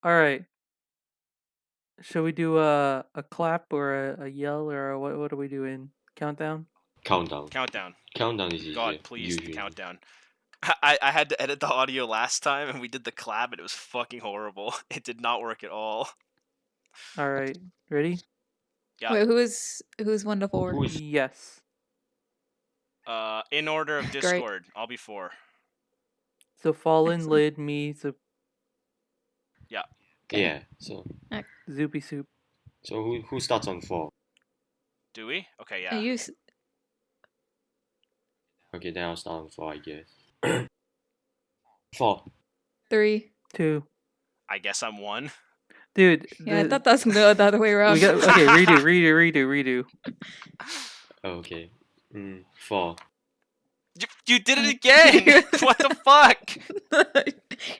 All right. Shall we do a clap or a yell or what are we doing? Countdown? Countdown. Countdown. Countdown is God, easier. please, the Usually. countdown. I had to edit the audio last time, and we did the clap, and it was fucking horrible. It did not work at all. All right. Ready? Yeah. Wait, who's 1 to 4? Who is Yes. In order of Great. Discord, I'll be 4. So Fallen, Excellent. Lid, me, Yeah. Okay. Yeah. So Zoopy Soup. who starts on 4? Do we? Okay, And yeah. Okay, then I'll start on 4, I guess. 4. 3. 2. I guess I'm 1. Dude. Yeah, I thought that's gonna go the other way around. Okay, redo. Okay. 4. You did it again! What the fuck?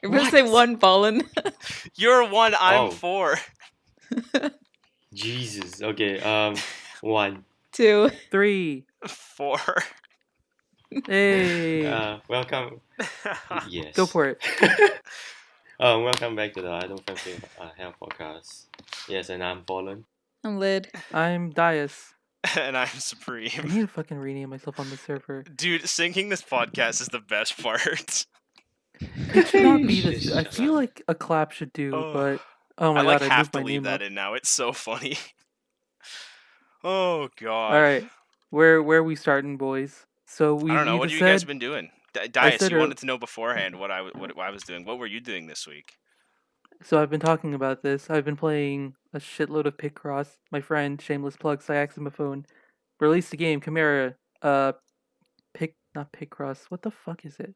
You're supposed to say 1, Fallen. You're 1, I'm Oh. 4. Jesus. Okay. 1. 2. 3. 4. Hey. Welcome. Yes. Go for it. Welcome back to the I Don't Fancy Hell podcast. Yes, and I'm Fallen. I'm Lid. I'm Dias. And I'm I Supreme. need to fucking rename myself on the server. Dude, syncing this podcast is the best part. It should not be this. Shut I up. feel like a clap should do, Oh. but oh my I like god, I have moved to my leave name that up. in now. It's so funny. Oh god. All right, where are we starting, boys? So we I don't know. What either have you guys said- been doing? Dias, said you ear- wanted to know beforehand what I was doing. What were you doing this week? So I've been talking about this. I've been playing a shitload of Picross. My friend, shameless plug, Saxophone, released a game, Chimera. Not Picross. What the fuck is it?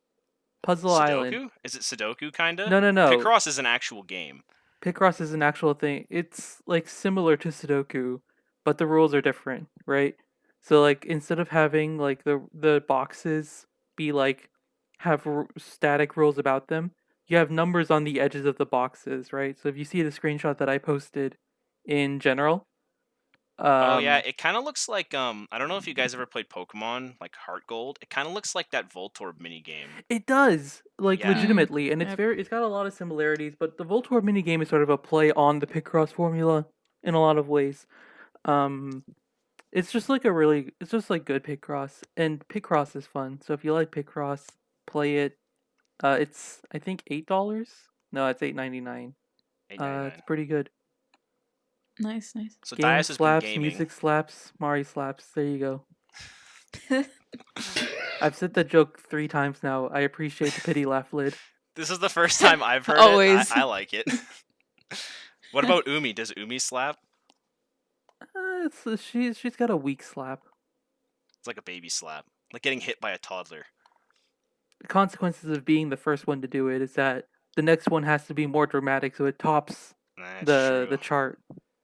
Puzzle Sudoku? Island. Is it Sudoku kinda? No. Picross is an actual game. Picross is an actual thing. It's like similar to Sudoku, but the rules are different, right? So like instead of having like the boxes be like have static rules about them, you have numbers on the edges of the boxes, right? So if you see the screenshot that I posted in general, Oh yeah, it kind of looks like I don't know if you guys ever played Pokemon like Heart Gold. It kind of looks like that Voltorb minigame. it does, like Yeah. legitimately, and it's Yep. it's got a lot of similarities, but the Voltorb minigame is sort of a play on the Picross formula in a lot of ways. It's just like good Picross, and Picross is fun. So if you like Picross, play it. It's I think $8. No, it's $8.99. $8.99. It's pretty good. Nice. So Game Dias has been slaps, gaming. music slaps, Mari slaps. There you go. I've said that joke 3 times now. I appreciate the pity laugh, Lid. This is the first time I've heard Always. it. I like it. What about Umi? Does Umi slap? She's got a weak slap. It's like a baby slap, like getting hit by a toddler. The consequences of being the first one to do it is that the next one has to be more dramatic, so it tops That's the true. chart.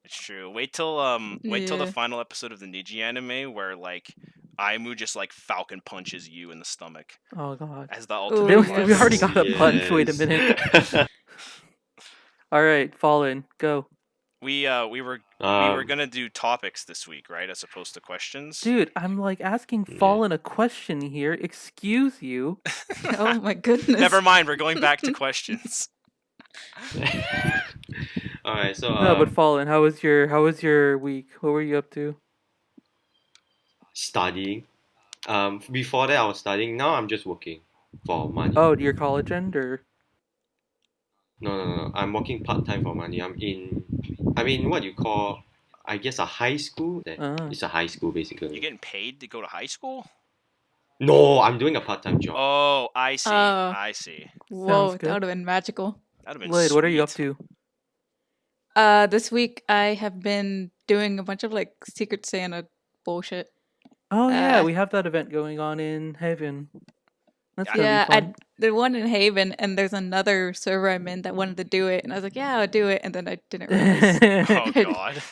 It's true. Wait till the Yeah. final episode of the Niji anime where like Aimu just like falcon punches you in the stomach Oh god. as the Ooh, ultimate. There was- yes. we already got a punch. Wait a Yes. minute. All right, Fallen, go. We were gonna do topics this week, right, as opposed to questions. Dude, I'm like asking Yeah. Fallen a question here. Excuse you. Oh my goodness. Never mind. We're going back to questions. All right. So No, but Fallen, how was your week? What were you up to? studying. Before that I was studying. Now I'm just working for money. Oh, your college end or? No. I'm working part time for money. I'm in what you call, I guess, a high school. It's a high school basically. You getting paid to go to high school? No, I'm doing a part time job. Oh, I see. Oh. I see. Whoa, Sounds that would have been magical. That'd have been Lid, what are you up sweet. to? This week I have been doing a bunch of like Secret Santa bullshit. Oh yeah, Uh, we have that event going on in Haven. That's gonna Yeah, be fun. the one in Haven, and there's another server I'm in that wanted to do it, and I was like, yeah, I'll do it, and then I didn't realize. Oh god.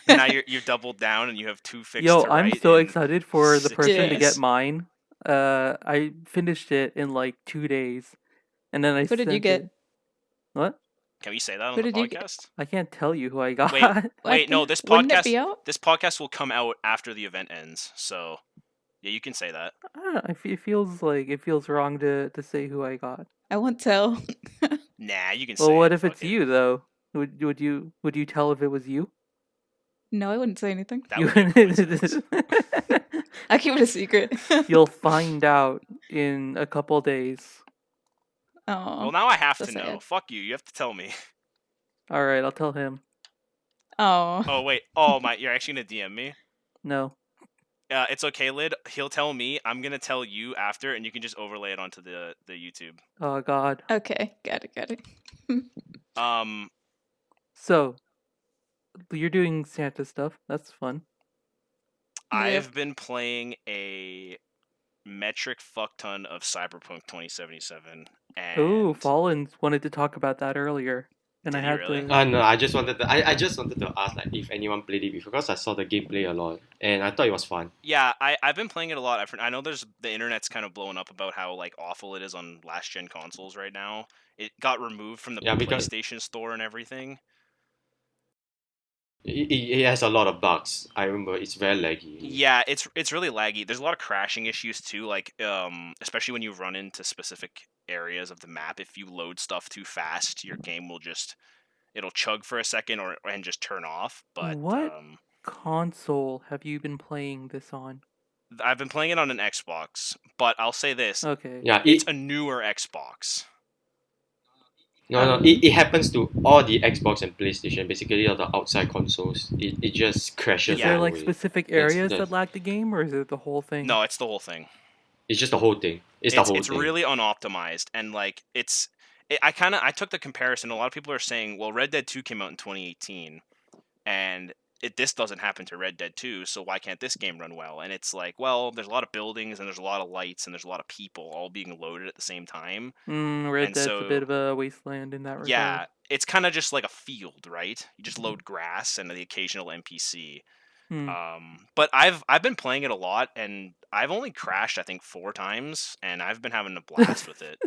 And now you're doubled down and you have 2 fixed. Yo, to I'm write so in excited for the 6 person to days. get mine. I finished it in like 2 days, and then I. Who did you sent get? it. What? Can we say that on Who the did you get? podcast? I can't tell you who I got. Wait, no. This Wouldn't it be podcast. out? This podcast will come out after the event ends. So, yeah, you can say that. I don't know. It feels wrong to say who I got. I won't tell. Nah, you can say. Well, what it, if it's fuck it. you though? Would you tell if it was you? No, I wouldn't say anything. That would be a coincidence. I keep it a secret. You'll find out in a couple days. Oh. Well, now I have so to know. sad. Fuck you. You have to tell me. All right, I'll tell him. Oh. Oh wait. Oh my. You're actually gonna DM me. No. It's okay, Lid. He'll tell me. I'm gonna tell you after, and you can just overlay it onto the YouTube. Oh God. Okay, got it. So, you're doing Santa stuff. That's fun. I've been playing a metric fuck ton of Cyberpunk 2077. And Ooh, Fallen wanted to talk about that earlier, and Did I he had really? to. No, I just wanted to ask like if anyone played it before because I saw the gameplay a lot and I thought it was fun. Yeah, I've been playing it a lot. I know there's the internet's kind of blowing up about how like awful it is on last gen consoles right now. It got removed from the Because PlayStation Store and everything. it has a lot of bugs. I remember it's very laggy. Yeah, it's really laggy. There's a lot of crashing issues too, like especially when you run into specific areas of the map. If you load stuff too fast, your game will it'll chug for a second and just turn off. But What console have you been playing this on? I've been playing it on an Xbox, but I'll say this. Okay. Yeah, it's a newer Xbox. No, it happens to all the Xbox and PlayStation, basically all the outside consoles. It just crashes. Is there all like the way. specific areas that lag the game, or is it the whole thing? No, it's the whole thing. It's just the whole thing. It's the whole thing. It's really unoptimized, and like I took the comparison. A lot of people are saying, well, Red Dead 2 came out in 2018, and this doesn't happen to Red Dead 2, so why can't this game run well? And it's like, well, there's a lot of buildings and there's a lot of lights and there's a lot of people all being loaded at the same time. Red Dead's a bit of a wasteland in that regard. Yeah, it's kind of just like a field, right? You just load grass and the occasional NPC. But I've been playing it a lot, and I've only crashed I think 4 times, and I've been having a blast with it.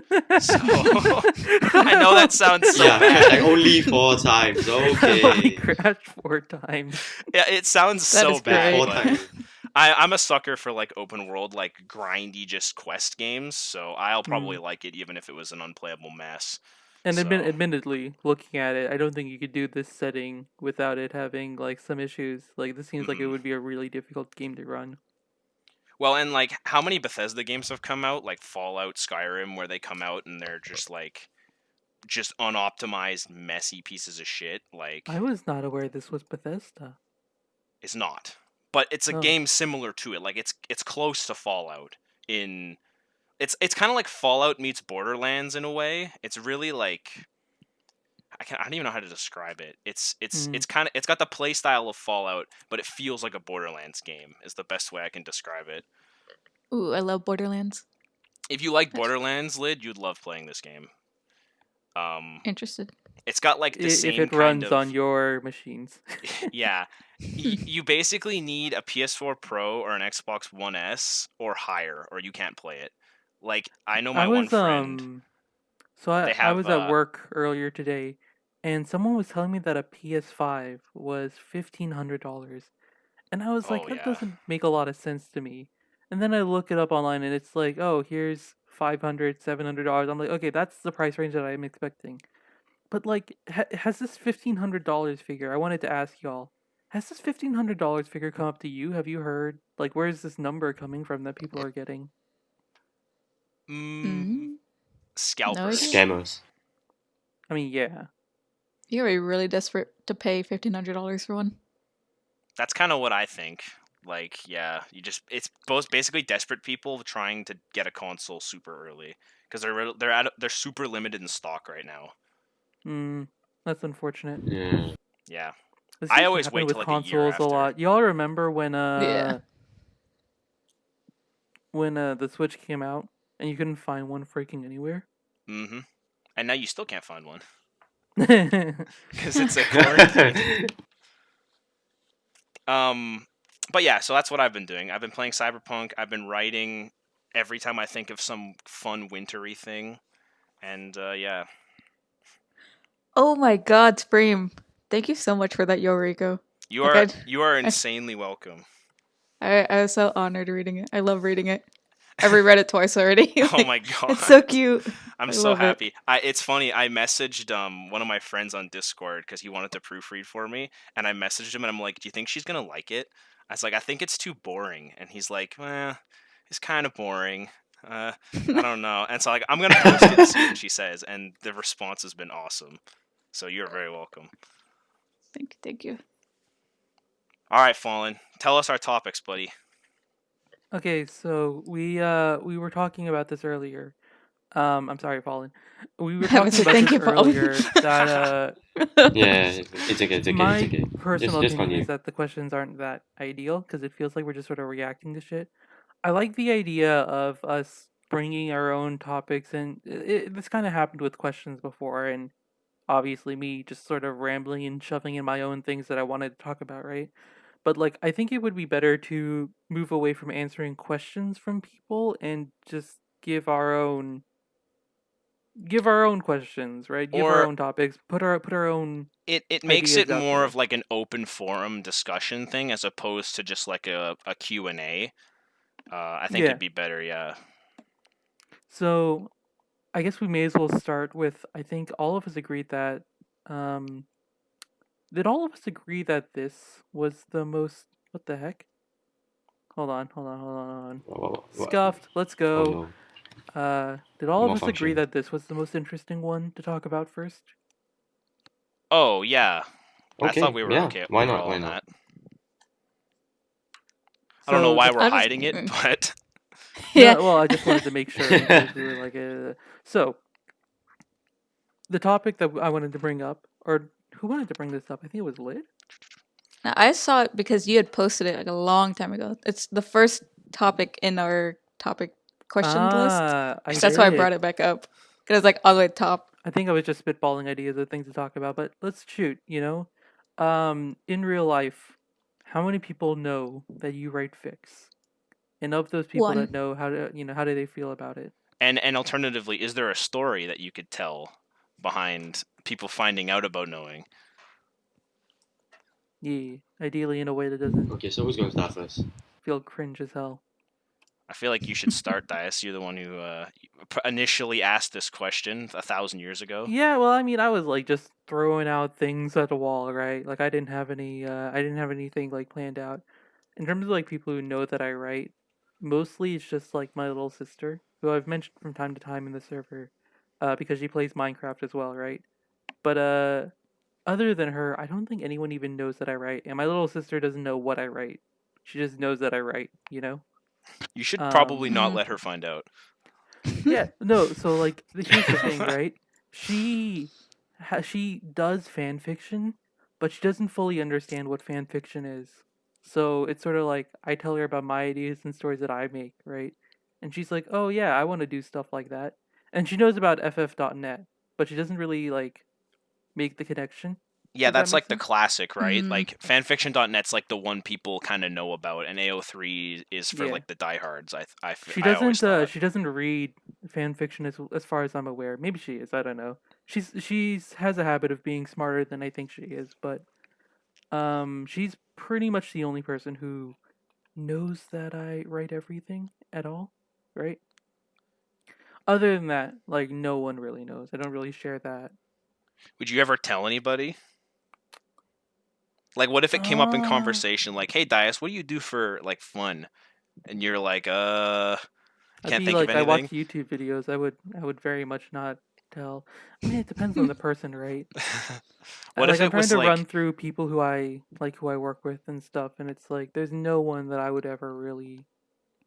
So I know that sounds so bad. Like only 4 times. Okay. Crashed 4 times. Yeah, it sounds so bad. 4 times. I'm a sucker for like open world, like grindy, just quest games. So I'll probably like it, even if it was an unplayable mess. And admittedly, looking at it, I don't think you could do this setting without it having like some issues. Like this seems like it would be a really difficult game to run. Well, and like how many Bethesda games have come out, like Fallout, Skyrim, where they come out and they're just unoptimized, messy pieces of shit. Like I was not aware this was Bethesda. It's not, but it's a game similar to it. Like it's close to Fallout in. It's kind of like Fallout meets Borderlands in a way. It's really like I don't even know how to describe it. It's got the play style of Fallout, but it feels like a Borderlands game. Is the best way I can describe it. Ooh, I love Borderlands. If you like Borderlands, Lid, you'd love playing this game. Interested. It's got like the same if it runs on your machines. Yeah. You basically need a PS4 Pro or an Xbox One S or higher, or you can't play it. Like I know my one friend. So I was at work earlier today, and someone was telling me that a PS5 was $1,500, and I was like, that doesn't make a lot of sense to me. And then I look it up online, and it's like, oh, here's $500, $700. I'm like, okay, that's the price range that I'm expecting. But like, has this $1,500 figure? I wanted to ask y'all. Has this $1,500 figure come up to you? Have you heard? Like, where is this number coming from that people are getting? Scalpers. Scammers. I mean, yeah. You are really desperate to pay $1,500 for one. That's kind of what I think. Like, yeah, it's both basically desperate people trying to get a console super early because they're super limited in stock right now. That's unfortunate. Yeah. I always wait till like consoles a lot. Y'all remember when when the Switch came out and you couldn't find one freaking anywhere? Mm-hmm. And now you still can't find one. Because it's a quarantine. But yeah, so that's what I've been doing. I've been playing Cyberpunk. I've been writing every time I think of some fun wintry thing. And yeah. Oh my god, Scream. Thank you so much for that, Yoriko. You are insanely welcome. I was so honored reading it. I love reading it. I've reread it twice already. Oh Like, my god. it's so cute. I'm I so love it. happy. It's funny. I messaged one of my friends on Discord because he wanted to proofread for me, and I messaged him and I'm like, "Do you think she's gonna like it?" I was like, "I think it's too boring," and he's like, "It's kind of boring. I don't know." And so like, I'm gonna post it and see what she says, and the response has been awesome. So you're very welcome. Thank you. All right, Fallen. Tell us our topics, buddy. Okay, so we were talking about this earlier. I'm sorry, Fallen. We were I would talking say about thank this you, Fallen. earlier that Yeah, it's okay. It's okay. It's my okay. personal Just opinion continue. is that the questions aren't that ideal because it feels like we're just sort of reacting to shit. I like the idea of us bringing our own topics, and this kind of happened with questions before, and obviously me just sort of rambling and shoving in my own things that I wanted to talk about, right? But like, I think it would be better to move away from answering questions from people and just give our own questions, right? Give our Or own topics, put our own it makes ideas it out more there. of like an open forum discussion thing as opposed to just like a Q&A. I think Yeah. it'd be better, yeah. So I guess we may as well start with, I think all of us agreed that um did all of us agree that this was the most, what the heck? Hold on. What? Scuffed. Let's Oh go. no, Did all of us agree malfunction. that this was the most interesting one to talk about first? Oh, yeah. I thought Okay, we were yeah. okay Why not? overall Why on not? that. I don't know So why the we're I'll just. hiding it, but Yeah. no, well, I just wanted to make sure in case we were like, so the topic that I wanted to bring up, or who wanted to bring this up? I think it was Lid. Now, I saw it because you had posted it like a long time ago. It's the first topic in our topic questions list. I So that's why I brought did. it back up. Because it's like all the way top. I think I was just spitballing ideas of things to talk about, but let's shoot, you know? In real life, how many people know that you write fics? And of those people One. that know, how do they feel about it? and alternatively, is there a story that you could tell behind people finding out about knowing? Yeah, ideally in a way that doesn't Okay, so who's gonna start first? feel cringe as hell. I feel like you should start, Dias. You're the one who initially asked this question 1,000 years ago. Yeah, well, I mean, I was like just throwing out things at the wall, right? Like I didn't have anything like planned out. In terms of like people who know that I write, mostly it's just like my little sister, who I've mentioned from time to time in the server, because she plays Minecraft as well, right? But other than her, I don't think anyone even knows that I write, and my little sister doesn't know what I write. She just knows that I write, you know. You should probably Um, not Mm. let her find out. yeah, no. So like, here's the thing, right? She does fan fiction, but she doesn't fully understand what fan fiction is. So it's sort of like I tell her about my ideas and stories that I make, right? And she's like, "Oh yeah, I want to do stuff like that." And she knows about FF.net, but she doesn't really like make the connection. Yeah, Does that that's make like the sense? classic, right? Mm. Like fanfiction.net's like the one people kind of know about, and AO3 is for Yeah. like the diehards. She I always doesn't thought. she doesn't read fan fiction as far as I'm aware. Maybe she is, I don't know. She's has a habit of being smarter than I think she is, but she's pretty much the only person who knows that I write everything at all, right? Other than that, like no one really knows. I don't really share that. Would you ever tell anybody? Like, what if it came up in Uh conversation, like, "Hey, Dias, what do you do for like fun?" And you're like, I'd can't be think of like, I watch anything." YouTube videos. I would very much not tell. I mean, it depends on the person, right? What if Like I'm it trying was to run like, through people who I like, who I work with and stuff, and it's like there's no one that I would ever really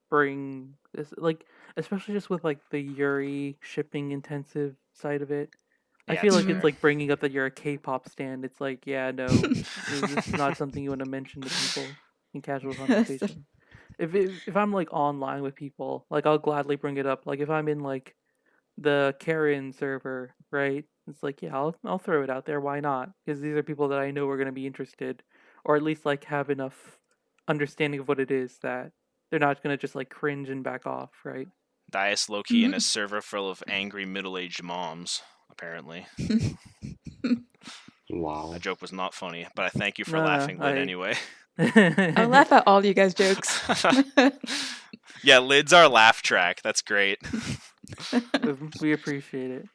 bring this, like, especially just with like the Yuri shipping intensive side of it. I yeah, feel it's like Mm. it's fair. like bringing up that you're a K-pop stan. It's like, yeah, no, this is not something you want to mention to people in casual conversation. If I'm like online with people, like I'll gladly bring it up. Like if I'm in like the Karen server, right? It's like, yeah, I'll throw it out there. Why not? Because these are people that I know are going to be interested, or at least like have enough understanding of what it is that they're not going to just like cringe and back off, right? Dias low key in a Mm. server full of angry middle aged moms, apparently. Wow. That joke was not funny, but I thank you for No, laughing, Lid, I. anyway. I'll laugh at all you guys' jokes. Yeah, lid's our laugh track. That's great. We appreciate it.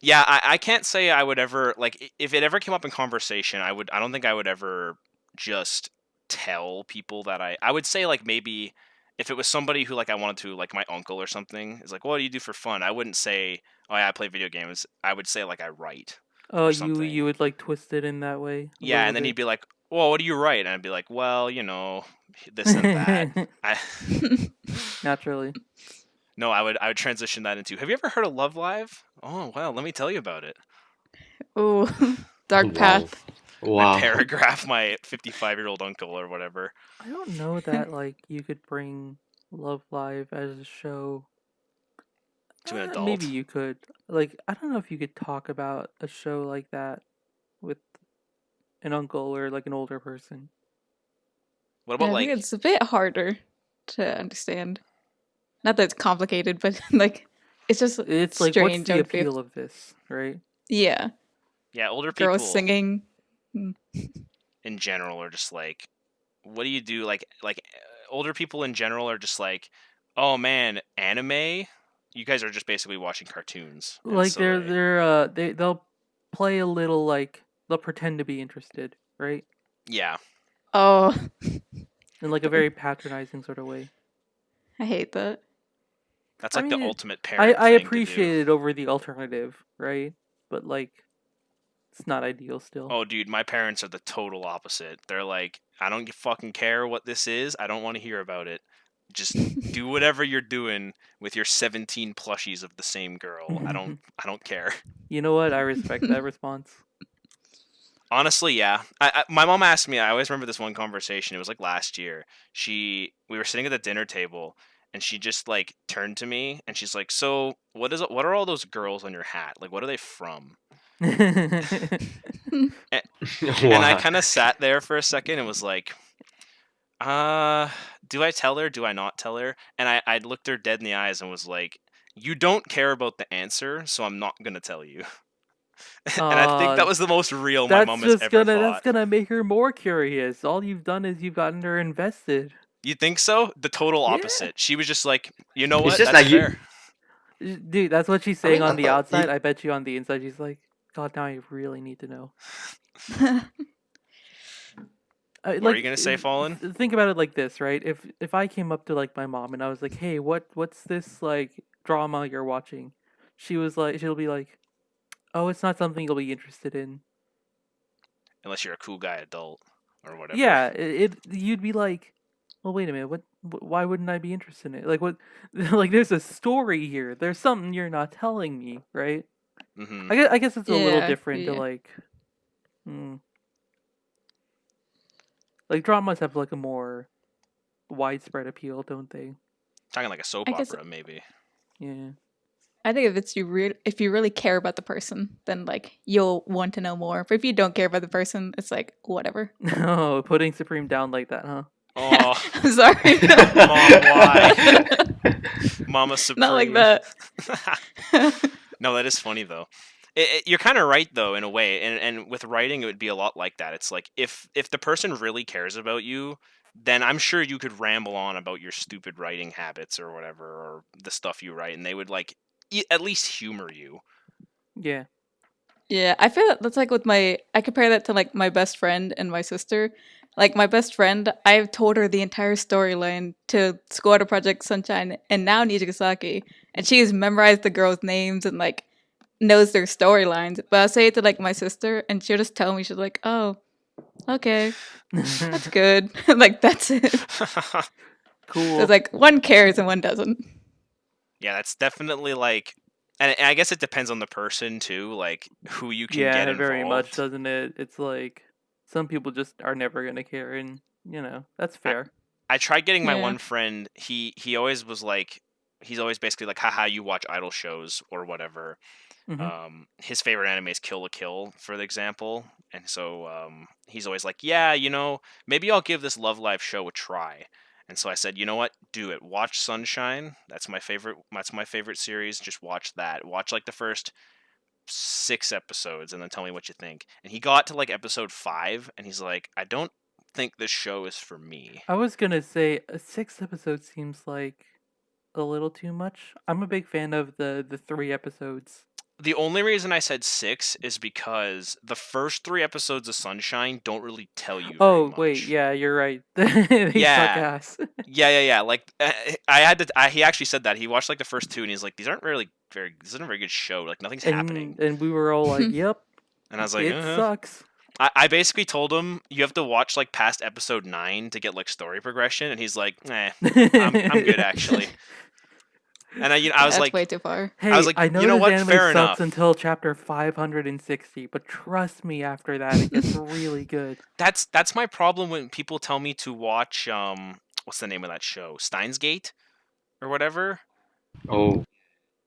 Yeah, I can't say I would ever like if it ever came up in conversation. I don't think I would ever just tell people that I would say like maybe if it was somebody who like I wanted to like my uncle or something is like what do you do for fun? I wouldn't say oh yeah I play video games. I would say like I write Oh, or you something. would like twist it in that way a Yeah, little and then he'd bit. be like, well, what do you write? And I'd be like, well, this and that. I Naturally. no, I would transition that into. Have you ever heard of Love Live? Oh well, let me tell you about it. Ooh, dark Wow. path. I Wow. paragraph my 55-year-old uncle or whatever. I don't know that like you could bring Love Live as a show. To an Maybe adult. you could. Like I don't know if you could talk about a show like that with an uncle or like an older person. What Yeah, about I think like it's a bit harder to understand. Not that it's complicated, but like it's just It's like what's strange. I the would feel. appeal of this, right? Yeah, yeah, older girls people singing. Mm. in general are just like what do you do like older people in general are just like oh man, anime? You guys are just basically watching cartoons. And Like so they'll play a little like they'll pretend to be interested, right? yeah. Oh, In like a very patronizing sort of way. I hate that. That's I like the mean, ultimate I parent I thing to do. appreciate it over the alternative, right? But like it's not ideal still. Oh, dude, my parents are the total opposite. They're like, I don't fucking care what this is. I don't want to hear about it. Just do whatever you're doing with your 17 plushies of the same girl. I don't care. You know what? I respect that response. Honestly, yeah. My mom asked me. I always remember this one conversation. It was like last year. We were sitting at the dinner table, and she just like turned to me, and she's like, "So what is it? What are all those girls on your hat? Like, what are they from?" And, and I Wow. kind of sat there for a second and was like, Uh, do I tell her? Do I not tell her? And I looked her dead in the eyes and was like, "You don't care about the answer, so I'm not gonna tell you." And I think uh that was the most real my mom has ever that's thought. gonna make her more curious. All you've done is you've gotten her invested. You think so? The total Yeah. opposite. She was just like, "You know It's what? just That's like you. fair." Dude, that's what she's I saying mean, on the outside. you, I bet you on the inside she's like, God, now I really need to know. What are you gonna say, Fallen? Think about it like this, right? If I came up to like my mom and I was like, "Hey, what's this like drama you're watching?" She'll be like, "Oh, it's not something you'll be interested in." Unless you're a cool guy adult or whatever. Yeah, you'd be like, "Well, wait a minute. Why wouldn't I be interested in it? Like what like there's a story here. There's something you're not telling me, right?" Mm-hmm. I guess it's a little Yeah, different to yeah. like mm, like dramas have like a more widespread appeal, don't they? Talking like a soap I guess opera, maybe. Yeah. I think if you really care about the person, then like you'll want to know more. But if you don't care about the person, it's like whatever. Oh, putting Supreme down like that, huh? Oh, I'm sorry. Mom, why? Mama Not like Supreme. that. No, that is funny though. You're kind of right though in a way, and with writing it would be a lot like that. It's like if the person really cares about you, then I'm sure you could ramble on about your stupid writing habits or whatever, or the stuff you write, and they would like at least humor you. Yeah. Yeah, I feel that that's like with my. I compare that to like my best friend and my sister. Like my best friend, I've told her the entire storyline to School Art Project Sunshine and now Nijigasaki, and she has memorized the girls' names and like knows their storylines. But I'll say it to like my sister, and she'll just tell me she's like, "Oh, okay, that's good." Like that's it. So Cool. it's like one cares and one doesn't. Yeah, that's definitely like, and I guess it depends on the person too, like who you can get Yeah, very much, involved. doesn't it? It's like some people just are never gonna care, and that's fair. I tried getting my Yeah. one friend. He always was like, he's always basically like, haha, you watch idol shows or whatever. Hmm. His favorite anime is Kill la Kill, for example, and so he's always like, yeah, maybe I'll give this Love Live show a try. And so I said, you know what, do it. Watch Sunshine. That's my favorite. That's my favorite series. Just watch that. Watch like the first 6 episodes, and then tell me what you think. And he got to like episode 5, and he's like, I don't think this show is for me. I was gonna say 6 episodes seems like a little too much. I'm a big fan of the 3 episodes. The only reason I said 6 is because the first 3 episodes of Sunshine don't really tell you very Oh wait, much. yeah, you're right. They suck Yeah, ass. yeah. Like I had to. He actually said that he watched like the first two, and he's like, "These aren't really very. This isn't a very good show. Like nothing's happening." And we were all like, "Yep, And I was like, it sucks." I basically told him you have to watch like past episode 9 to get like story progression, and he's like, I'm good actually. And I was That's like, way too far. Hey, I was like, I know you know this what? anime Fair sucks enough. until chapter 560, but trust me, after that, it gets really good. That's my problem when people tell me to watch what's the name of that show? Steins Gate or whatever. Oh,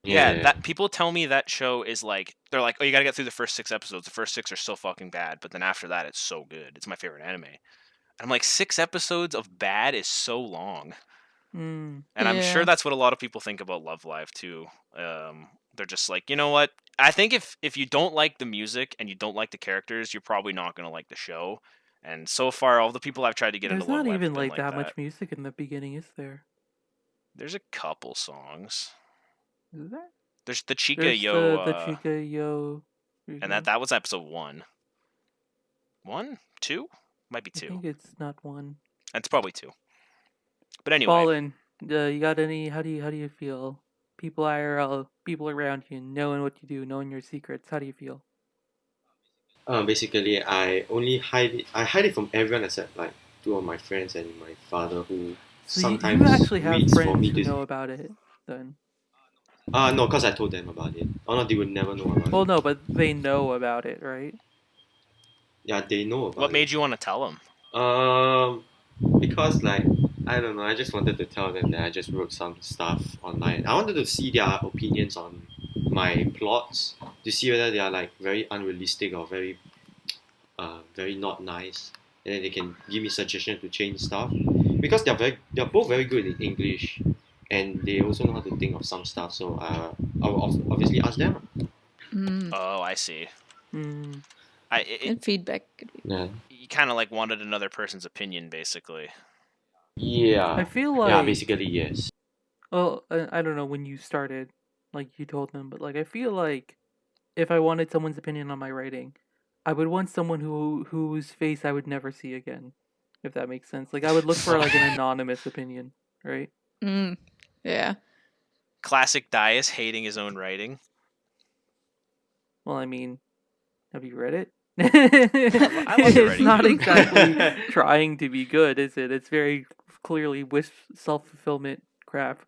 Yeah, yeah. that people tell me that show is like they're like, oh, you gotta get through the first 6 episodes. The first 6 are so fucking bad, but then after that, it's so good. It's my favorite anime. And I'm like, 6 episodes of bad is so long. Mm. And I'm sure Yeah. that's what a lot of people think about Love Live too. They're just like, you know what? I think if you don't like the music and you don't like the characters, you're probably not gonna like the show. And so far, all the people I've tried to get into There's Love not Live have even been like like that that. much music in the beginning, is there? There's a couple songs. Is there? There's the Chica There's Yo, the Chica Yo. and that was episode 1. 1, 2, might be I 2. think it's not one. That's probably 2. But anyway, Fallen. You got any? How do you feel? People IRL, people around you, knowing what you do, knowing your secrets. How do you feel? Basically, I only hide it. I hide it from everyone except like two of my friends and my father, who So you sometimes actually have reads for friends me who to. know about it, then? No, cause I told them about it. Oh no, they would never know about Well, it. no, but they know about it, right? Yeah, they know what about it. made you want to tell them? Um, because like I don't know, I just wanted to tell them that I just wrote some stuff online. I wanted to see their opinions on my plots to see whether they are like very unrealistic or very not nice, and then they can give me suggestions to change stuff because they're both very good in English, and they also know how to think of some stuff. So I will obviously ask them. Mm. Oh, I see. Mm. And feedback. Yeah. You kind of like wanted another person's opinion, basically. I Yeah. feel Yeah. like, Basically, yes. well, I don't know when you started, like you told them, but like I feel like if I wanted someone's opinion on my writing, I would want someone whose face I would never see again, if that makes sense. Like I would look for like an anonymous opinion, right? Mm. Yeah. Classic Dias hating his own writing. Well, I mean, have you read it? I love your It's writing. not exactly trying to be good, is it? It's very clearly self-fulfillment crap.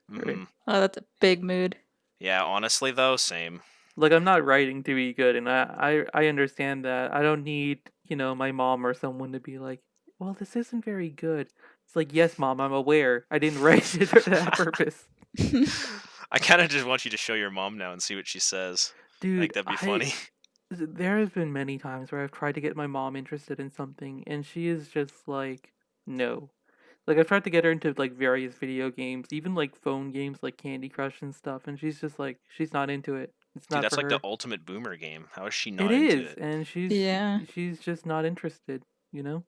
Right? Mhm. Oh, that's a big mood. Yeah, honestly though, same. Like I'm not writing to be good, and I understand that. I don't need, my mom or someone to be like, well, this isn't very good. It's like, yes, mom, I'm aware. I didn't write it for that purpose. I kind of just want you to show your mom now and see what she says. I Dude, think that'd be funny. there has been many times where I've tried to get my mom interested in something, and she is just like, no. Like I've tried to get her into like various video games, even like phone games like Candy Crush and stuff, and she's just like, she's not into it. It's Dude, not that's for like the her. ultimate boomer game. How is she It not into is, it? and Yeah. she's just not interested. You know.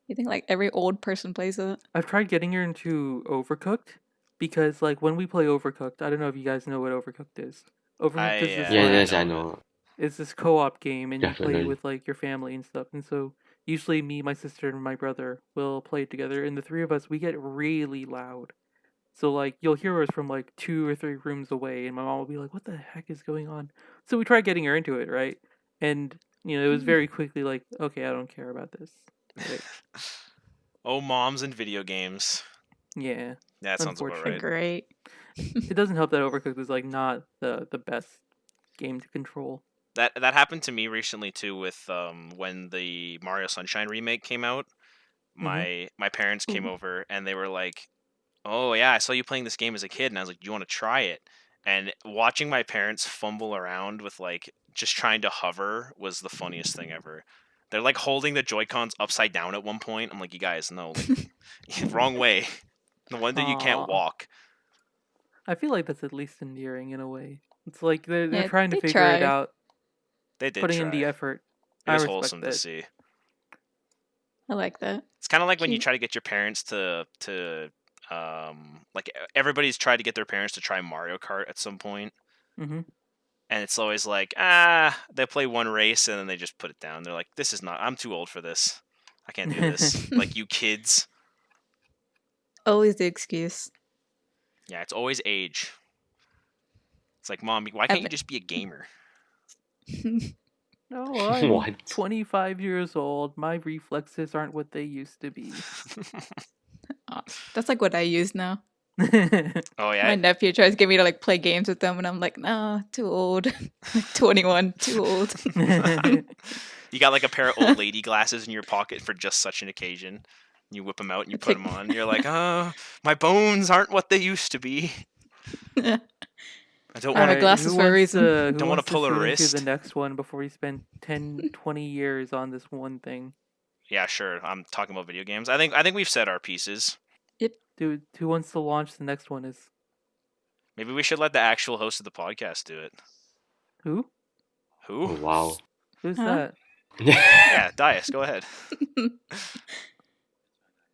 You think like every old person plays it? I've tried getting her into Overcooked because like when we play Overcooked, I don't know if you guys know what Overcooked is. Overcooked is this I Yeah. like Yes, I know know. it's this co-op game and you play Definitely. with like your family and stuff. And so usually me, my sister, and my brother will play it together, and the three of us we get really loud. So like you'll hear us from like 2 or 3 rooms away, and my mom will be like, "What the heck is going on?" So we tried getting her into it, right? And it was very quickly like, "Okay, I don't care about this." Right? Oh, moms and video games. Yeah. That sounds about Unfortunately. right. Great. It doesn't help that Overcooked is like not the best game to control. That happened to me recently too with when the Mario Sunshine remake came out. My parents came Ooh. over and they were like, "Oh yeah, I saw you playing this game as a kid," and I was like, "Do you want to try it?" And watching my parents fumble around with like just trying to hover was the funniest thing ever. They're like holding the Joy Cons upside down at one point. I'm like, "You guys, no, like wrong way. No wonder you can't Aw. walk." I feel like that's at least endearing in a way. It's like they're Yeah, trying to they figure it try. out, They did putting try. in the effort. It I was respect wholesome to that. see. I like that. It's kind of like when you Cute. try to get your parents to like everybody's tried to get their parents to try Mario Kart at some point, Mm-hmm. and it's always like they play one race and then they just put it down. They're like, this is not. I'm too old for this. I can't do this. Like you kids. Always the excuse. Yeah, it's always age. It's like, Mom, why can't you just be a gamer? No, I'm What? 25 years old. My reflexes aren't what they used to be. Oh, that's like what I use now. Oh yeah, My nephew tries to get me to like play games with them, and I'm like, nah, too old. Like 21, too old. you got like a pair of old lady glasses in your pocket for just such an occasion. You whip them out and you put them on. You're like, my bones aren't what they used to be. I don't I want wear to. glasses for a reason. Who Don't wanna wants to pull a shoot into wrist? the next one before we spend 10, 20 years on this one thing? Yeah, sure. I'm talking about video games. I think we've said our pieces. Dude, who wants to launch the next one is Maybe we should let the actual host of the podcast do it. who? Who? Oh, wow. Who's Huh? that? Yeah, Dias, go ahead.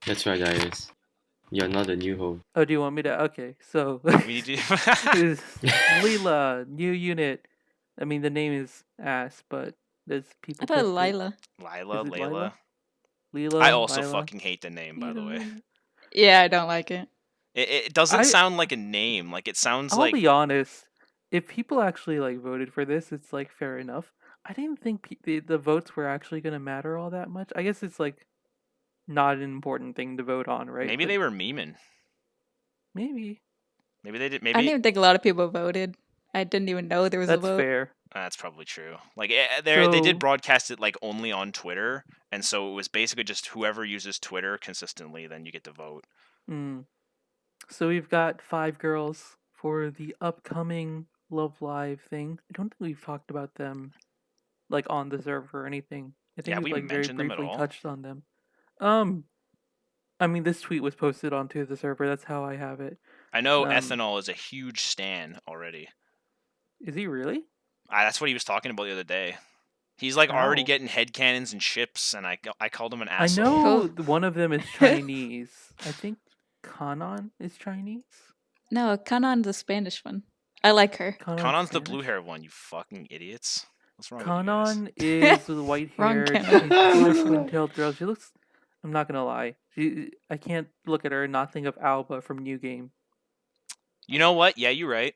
That's right, guys. You're not the new host. Oh, do you want me to? Okay, so We need to. is Liella, new unit. I mean, the name is ass, but there's people. I thought picked it. Lila. Lila, Is it Layla. Leela, I also Lila? fucking hate the name, by the way. Yeah, I don't like it. It doesn't sound like a name. Like it sounds I'll like be honest. If people actually like voted for this, it's like fair enough. I didn't think the votes were actually gonna matter all that much. I guess it's like not an important thing to vote on, right? maybe But they were memeing. maybe Maybe they did. I didn't Maybe even think a lot of people voted. I didn't even know there was a that's vote. fair. that's probably true. Like they So did broadcast it like only on Twitter, and so it was basically just whoever uses Twitter consistently, then you get to vote. mm, so we've got 5 girls for the upcoming Love Live thing. I don't think we've talked about them like on the server or anything. I think Yeah, we've we like very mentioned them at briefly all. touched on them. I mean, this tweet was posted onto the server. That's how I have it. I know Um, Ethanol is a huge stan already. Is he really? That's what he was talking about the other day. He's like already How? getting headcanons and chips, and I called him an I asshole. know Cool. one of them is Chinese. I think Kanan is Chinese. No, Kanan's the Spanish one. I like her. Kanan's the Spanish? blue hair one, you fucking idiots. What's wrong with you guys? Kanan is the white Wrong haired. Kanan. She's the twin-tailed girl. She looks. I'm not gonna lie. I can't look at her and not think of Alba from New Game. You know what? Yeah, you're right.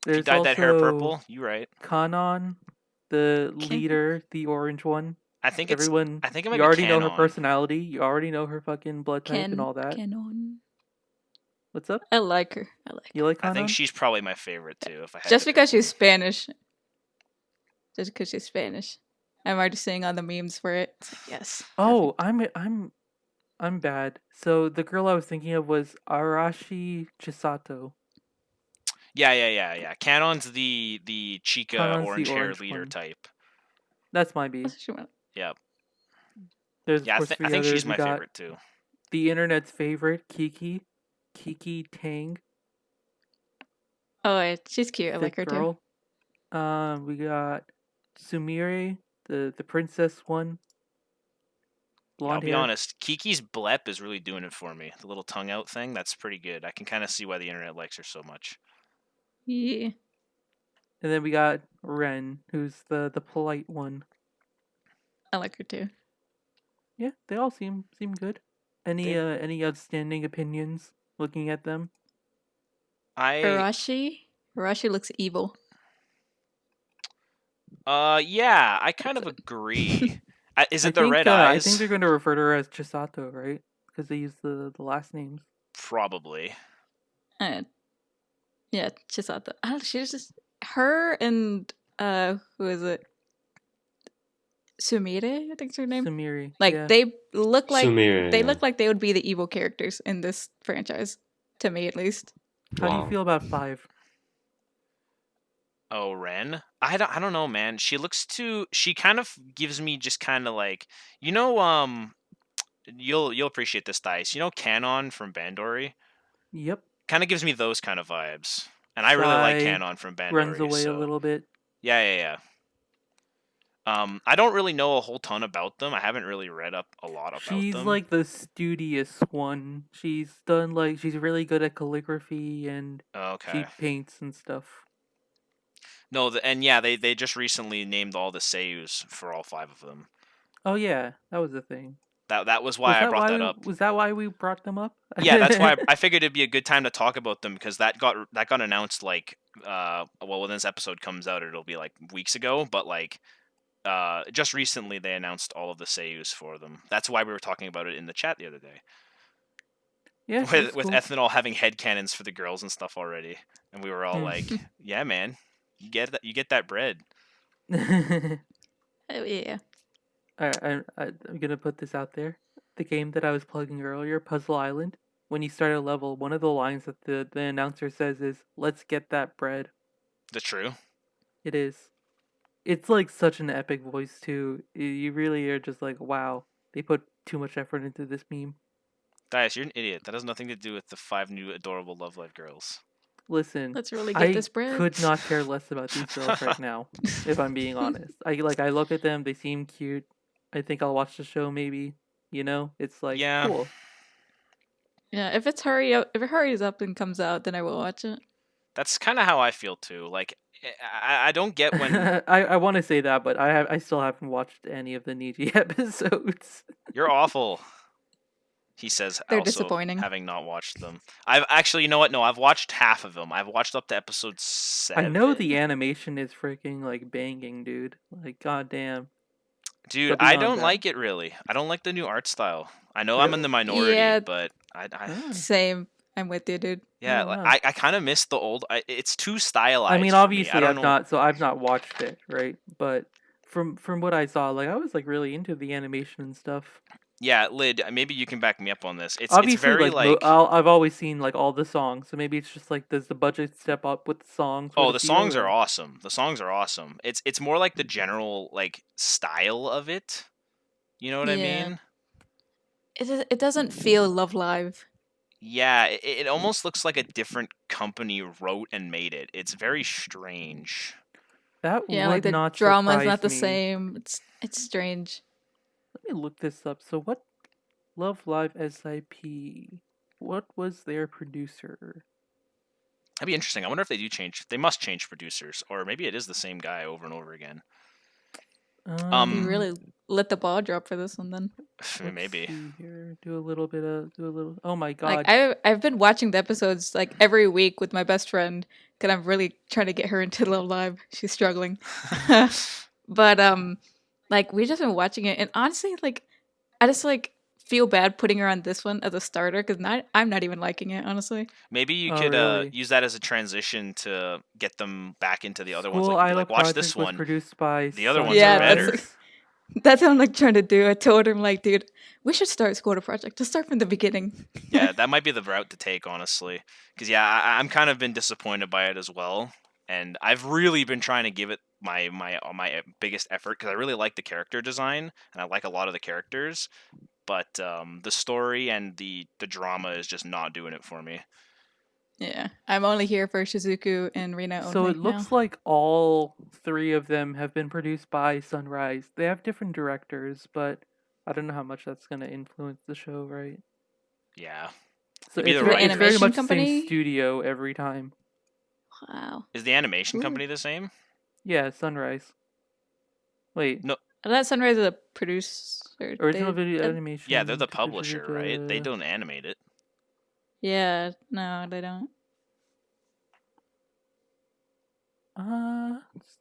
If you There's dyed that hair also purple, you're right. Kanan, the Ken- leader, the orange one. I think it Everyone, might you be already know her Canon. personality. You already know her fucking blood type and all that. Canon. What's up? I like her. I like her. You like I Kanan? think she's probably my favorite too. If I had Just to because pick she's Spanish. Just because she's Spanish. I'm already seeing all the memes for it. It's like, yes. Oh, perfect. I'm bad. So the girl I was thinking of was Arashi Chisato. Yeah. Canon's the Chica Kanan's the orange hair orange leader one. type. That's my B. That's what she went. Yep. There's Yeah, of course I three think others. she's We my got favorite too. the internet's favorite Kiki Tang. Oh, yeah, she's cute. I like thick her too. girl. We got Sumire, the princess one. Yeah, I'll Blonde be hair. honest. Kiki's blep is really doing it for me. The little tongue out thing, that's pretty good. I can kind of see why the internet likes her so much. Yeah. And then we got Ren, who's the polite one. I like her too. Yeah, they all seem good. Any They- any outstanding opinions looking at them? Arashi looks evil. Yeah, I kind of agree. Is I it the think, red I eyes? think they're going to refer to her as Chisato, right? Because they use the last names. Probably. Yeah, Chisato. I don't. She's just her and who is it? Sumire, I think's her name. Sumiri. Like yeah. they look like Sumire, they yeah. look like they would be the evil characters in this franchise, to me at least. How do Wow. you feel about 5? Oh, Ren? I don't know, man. She looks too. She kind of gives me just kind of like, you'll appreciate this, Dice. You know Canon from Bandori? Yep. Kind of gives me those kind of vibes. And I really like Shy, Canon from Bandori. runs away so. a little bit. Yeah. I don't really know a whole ton about them. I haven't really read up a lot about She's them. like the studious one. She's really good at calligraphy and she Okay. paints and stuff. No, and yeah, they just recently named all the seiyus for all 5 of them. Oh yeah, that was the thing. That was why I brought that up. Was that why we brought them up? Yeah, that's why I figured it'd be a good time to talk about them because that got announced like well when this episode comes out it'll be like weeks ago, but like just recently they announced all of the seiyus for them. That's why we were talking about it in the chat the other day. Yeah, With that's cool. Ethanol having headcanons for the girls and stuff already. And we were all like, yeah, man, you get that bread. Oh yeah. I'm gonna put this out there. The game that I was plugging earlier, Puzzle Island. When you start a level, one of the lines that the announcer says is, "Let's get that bread." That's true. It is. It's like such an epic voice too. You really are just like, wow, they put too much effort into this meme. Dias, you're an idiot. That has nothing to do with the 5 new adorable Love Live girls. Listen, Let's really get this bread. could not care less about these girls right now, if I'm being honest. I look at them, they seem cute. I think I'll watch the show maybe. You know? It's like Yeah. cool. Yeah, if it hurries up and comes out, then I will watch it. That's kind of how I feel too. Like I don't get when I want to say that, but I still haven't watched any of the Niji episodes. you're awful. He says They're also disappointing. having not watched them. I've actually, you know what? No, I've watched half of them. I've watched up to episode 7. I know the animation is freaking like banging, dude. Like goddamn. Dude, But I beyond don't that- like it really. I don't like the new art style. I know I'm in the minority, Yeah. but I Oh. Same. I'm with you, dude. yeah, Oh, like, wow. I kind of miss the old. It's too stylized. I mean, for me. obviously, I don't know. I've not watched it, right? But from what I saw, like I was like really into the animation and stuff. Yeah, Lid, maybe you can back me up on this. It's Obviously, very like I've always seen like all the songs, so maybe it's just like does the budget step up with the songs? oh, the songs are awesome. The songs are awesome. It's more like the general like style of it. You know what I Yeah. mean? It doesn't feel Love Live. Yeah, it almost looks like a different company wrote and made it. It's very strange. That Yeah, would like the not drama is surprise not the me. same. It's strange. Let me look this up. So what? Love Live SIP. What was their producer? That'd be interesting. I wonder if they do change. They must change producers, or maybe it is the same guy over and over again. You really let the ball drop for this one, then. let's Maybe. see here. Do a little. Oh my god! Like I've been watching the episodes like every week with my best friend because I'm really trying to get her into Love Live. She's struggling, but like we just been watching it, and honestly, like I just like feel bad putting her on this one as a starter because I'm not even liking it, honestly. Maybe you Oh, could really? use that as a transition to get them back into the other ones. School Like, you'd be Isla like, watch Project this was one. produced by The other Sunrise. ones Yeah, are better. that's what I'm like trying to do. I told him like, dude, we should start School Project. Just start from the beginning. Yeah, that might be the route to take, honestly. Because yeah, I'm kind of been disappointed by it as well, and I've really been trying to give it my biggest effort because I really like the character design and I like a lot of the characters, but the story and the drama is just not doing it for me. Yeah, I'm only here for Shizuku and Rina So only it looks now. like all 3 of them have been produced by Sunrise. They have different directors, but I don't know how much that's going to influence the show, right? Yeah, So You'd be it's, the ve- right it's very animation much the company? same studio every time. Wow. is the animation Ooh. company the same? Yeah, Sunrise. Wait, No. I thought Sunrise is a producer. original video animation. Yeah, they're the publisher, right? They don't animate it. Yeah, no, they don't.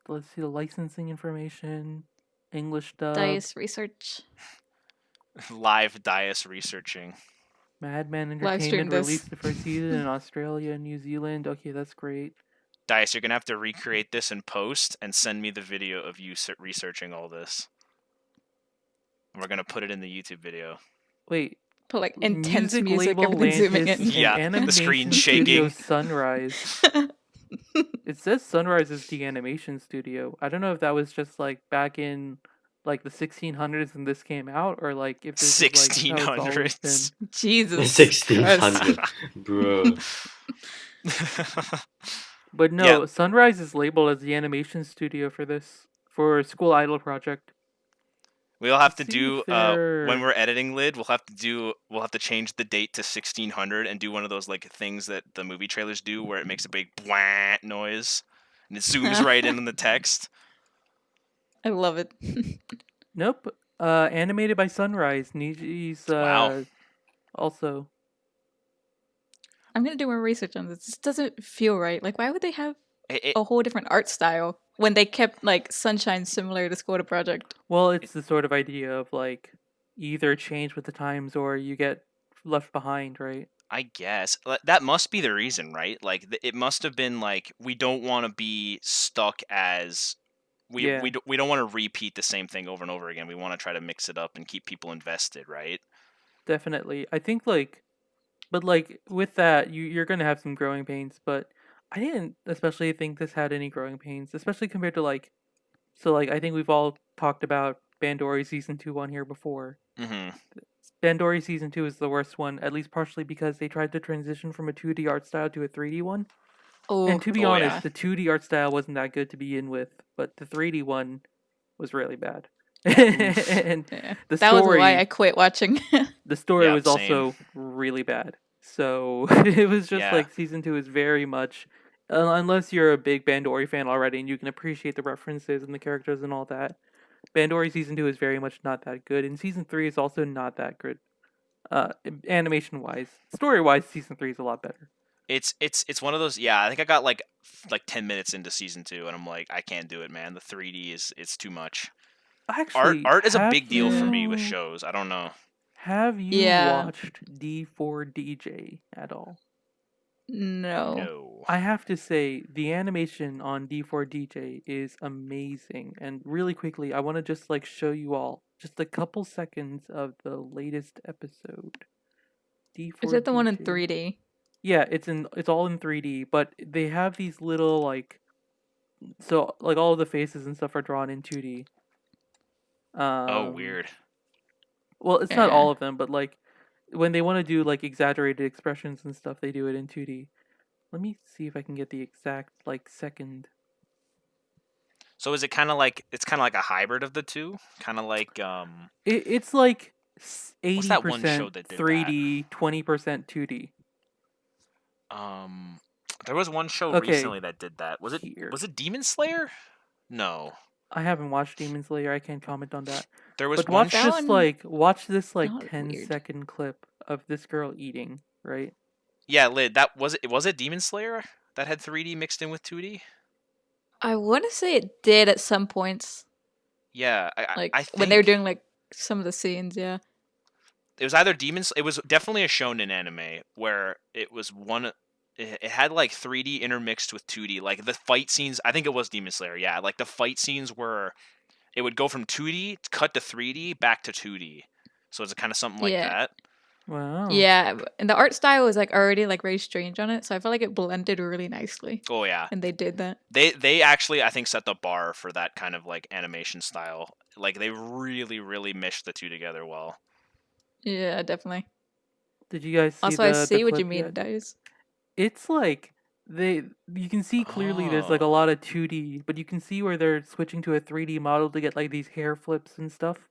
Let's see the licensing information. English dub. Dice Research. Live Dias researching. Madman Live stream Entertainment this. released the first season in Australia and New Zealand. Okay, that's great. Dice, you're gonna have to recreate this in post and send me the video of you researching all this. And we're gonna put it in the YouTube video. Wait, Put like intense music music, label everything zooming Lantis in. and Yeah, the animation screen studio shaking. Sunrise. It says Sunrise is the animation studio. I don't know if that was just like back in like the 1600s when this came out, or like if this is like how it's always 1600s. been. Jesus. 1600, bro. But no, Yeah. Sunrise is labeled as the animation studio for this. for School Idol project. We'll have to To be do when fair, we're editing Lid. We'll have to change the date to 1600 and do one of those like things that the movie trailers do, where it makes a big bwah noise and it zooms right in on the text. I love it. nope. Animated by Sunrise. Niji's Wow. also. I'm gonna do more research on this. This doesn't feel right. Like, why would they have It, a whole different art style when they kept like Sunshine similar to Skoda Project? Well, it's the sort of idea of like either change with the times or you get left behind, right? I guess that must be the reason, right? Like it must have been like we don't want to be stuck as Yeah, we don't want to repeat the same thing over and over again. We want to try to mix it up and keep people invested, right? definitely. I think like, but like with that, you're gonna have some growing pains. But I didn't especially think this had any growing pains, especially compared to like. So like I think we've all talked about Bandori season 2 on here before. Mm-hmm. Bandori season 2 is the worst one, at least partially because they tried to transition from a 2D art style to a 3D one. Oh, And to be Oh honest, yeah. the 2D art style wasn't that good to begin with, but the 3D one was really bad. Oof. and yeah. the That was why I story, quit watching. the story Yeah, was same. also really bad. So it was just Yeah. like season 2 is very much unless you're a big Bandori fan already and you can appreciate the references and the characters and all that. Bandori season 2 is very much not that good, and season 3 is also not that good. Animation wise, story wise, season 3 is a lot better. It's one of those. Yeah, I think I got like 10 minutes into season 2, and I'm like, I can't do it, man. The 3D is it's too much. Actually, Art is a have big deal for me with you shows. I don't know. have you Yeah. watched D4DJ at all? No. No. I have to say the animation on D4DJ is amazing, and really quickly, I want to just like show you all just a couple seconds of the latest episode. Is it the one in D4DJ. 3D? Yeah, it's all in 3D, but they have these little like so like all of the faces and stuff are drawn in 2D. Oh, Um weird. well, it's not Yeah. all of them, but like when they want to do like exaggerated expressions and stuff, they do it in 2D. Let me see if I can get the exact like second. So is it kind of like a hybrid of the two? Kind of like It's like what's that one show 80% that did that? 3D, 20% 2D. Um, there was one show Okay, recently that did that. here. Was it Demon Slayer? No. I haven't watched Demon Slayer. I can't comment on that. There was But one watch That this one watch this like not 10 weird. second clip of this girl eating, right? Yeah, Lid, that was it. Was it Demon Slayer that had 3D mixed in with 2D? I want to say it did at some points, Yeah, like I when they were think doing like some of the scenes. Yeah. it was either It was definitely a shonen anime where it was one. It had like 3D intermixed with 2D. Like the fight scenes, I think it was Demon Slayer. Yeah, like the fight scenes were it would go from 2D cut to 3D back to 2D. So it's kind of something like Yeah. that. Wow. Yeah, and the art style was like already like very strange on it, so I felt like it blended really nicely, Oh yeah. and they did that. They actually I think set the bar for that kind of like animation style. Like they really meshed the two together well. Yeah, definitely. Did you guys see Also, I the see what you clip mean, yet? Dice. It's like they you can see clearly there's like a Oh. lot of 2D, but you can see where they're switching to a 3D model to get like these hair flips and stuff.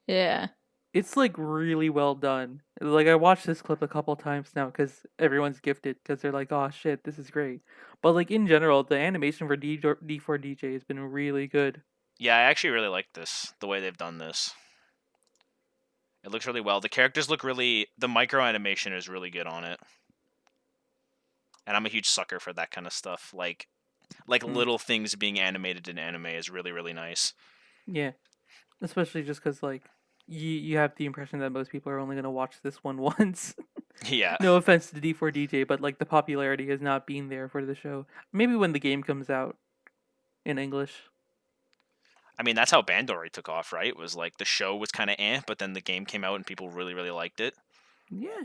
Yeah. It's like really well done. Like I watched this clip a couple times now because everyone's gifted because they're like, "Oh shit, this is great." But like in general, the animation for D4DJ has been really good. Yeah, I actually really like this, the way they've done this. It looks really well. The characters look the micro animation is really good on it. And I'm a huge sucker for that kind of stuff. Like Mm. little things being animated in anime is really nice. Yeah, especially just because like you have the impression that most people are only gonna watch this one once. Yeah. No offense to D4DJ, but like the popularity has not been there for the show. Maybe when the game comes out in English. I mean, that's how Bandori took off, right? It was like the show was kind of but then the game came out and people really liked it. Yeah.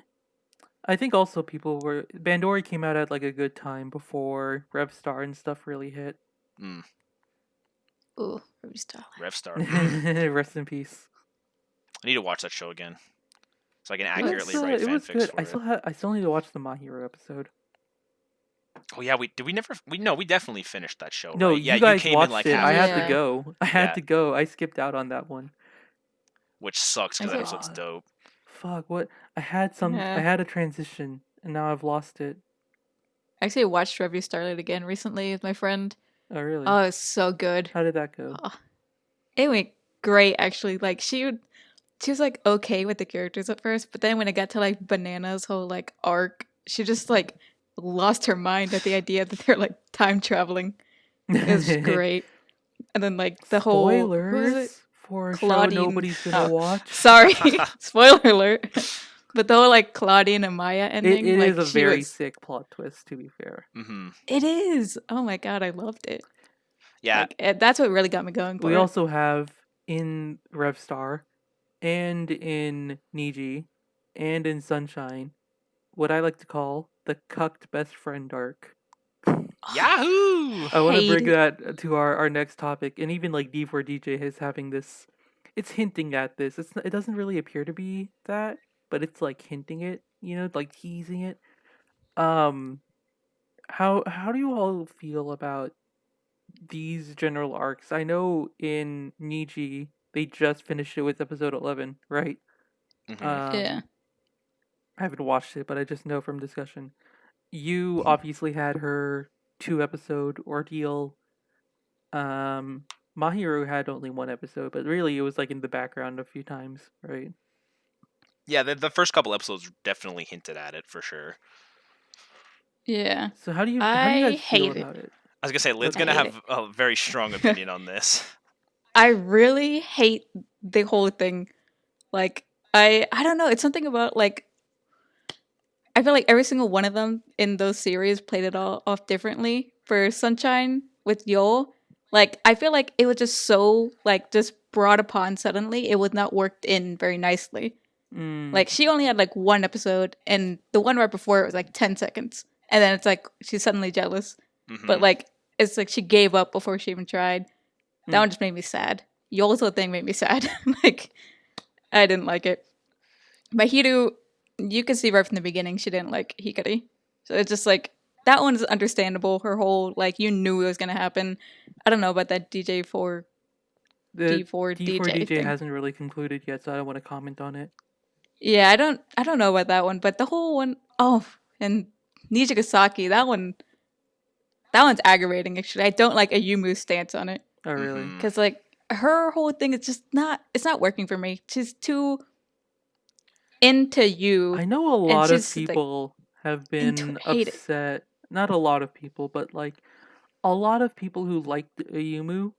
I think also people were Bandori came out at like a good time before Revstar and stuff really hit. Mm, Ooh, Ruby Star. Revstar. Rest in peace. I need to watch that show again, so I can It was, accurately write it was fanfics good. for it. I still need to watch the My Hero episode. Oh yeah, we never we no we definitely finished that show, No, right? Yeah, you you guys came in watched like it. I had halfway to Yeah. through, go. I had yeah, to go. I skipped out on that one. which sucks I because that say, episode's dope. Fuck, what? I yeah. had a transition and now I've lost it. I actually watched Review Starlight again recently with my friend. Oh, really? Oh, it's so good. How did that go? Oh, it went great actually. Like she was like okay with the characters at first, but then when it got to like Banana's whole like arc, she just like lost her mind at the idea that they're like time traveling. It was just great. And then like the whole who is it? Spoilers for a show Claudine. nobody's gonna Oh, watch. sorry. Spoiler alert. But the whole like Claudine and Maya ending, It is like a she very was sick plot twist, to be fair. Hmm. it is. Oh my god, I loved it. Yeah, Like that's what really got me going for We it. also have in Revstar and in Niji and in Sunshine what I like to call the cucked best friend arc. Yahoo! I want to bring Hate it. that to our next topic, and even like D4DJ is having this. It's hinting at this. It doesn't really appear to be that, but it's like hinting it. You know, like teasing it. Um, how do you all feel about these general arcs? I know in Niji they just finished it with episode 11, right? Hmm. Yeah. Um, I haven't watched it, but I just know from discussion. You obviously had her 2 episode ordeal. Um, Mahiru had only 1 episode, but really it was like in the background a few times, right? Yeah, the first couple episodes definitely hinted at it for sure. Yeah. So how do you I guys feel hate it. about it? I was gonna say Lid's Okay, I gonna hate have a very strong it. opinion on this. I really hate the whole thing. Like I don't know, it's something about like I feel like every single one of them in those series played it all off differently. For Sunshine with Yol, like I feel like it was just so like just brought upon suddenly. It was not worked in very nicely. mm, Like she only had like 1 episode, and the one right before it was like 10 seconds, and then it's like she's suddenly jealous. Hmm. But like it's like she gave up before she even tried. That mm. one just made me sad. Yol's whole thing made me sad. Like I didn't like it. But Hiru, you could see right from the beginning she didn't like Hikari. So it's just like that one's understandable. Her whole like you knew it was gonna happen. I don't know about that DJ4 The D4 DJ D4DJ thing. hasn't really concluded yet, so I don't want to comment on it. Yeah, I don't know about that one, but the whole one oh and Nijigasaki, that one's aggravating actually. I don't like Ayumu's stance on it. Oh, really? Hmm. Cause like her whole thing is just not it's not working for me. She's too into you I know a and lot of she's like people have into been it. Hate it. upset. Not a lot of people, but like a lot of people who liked Ayumu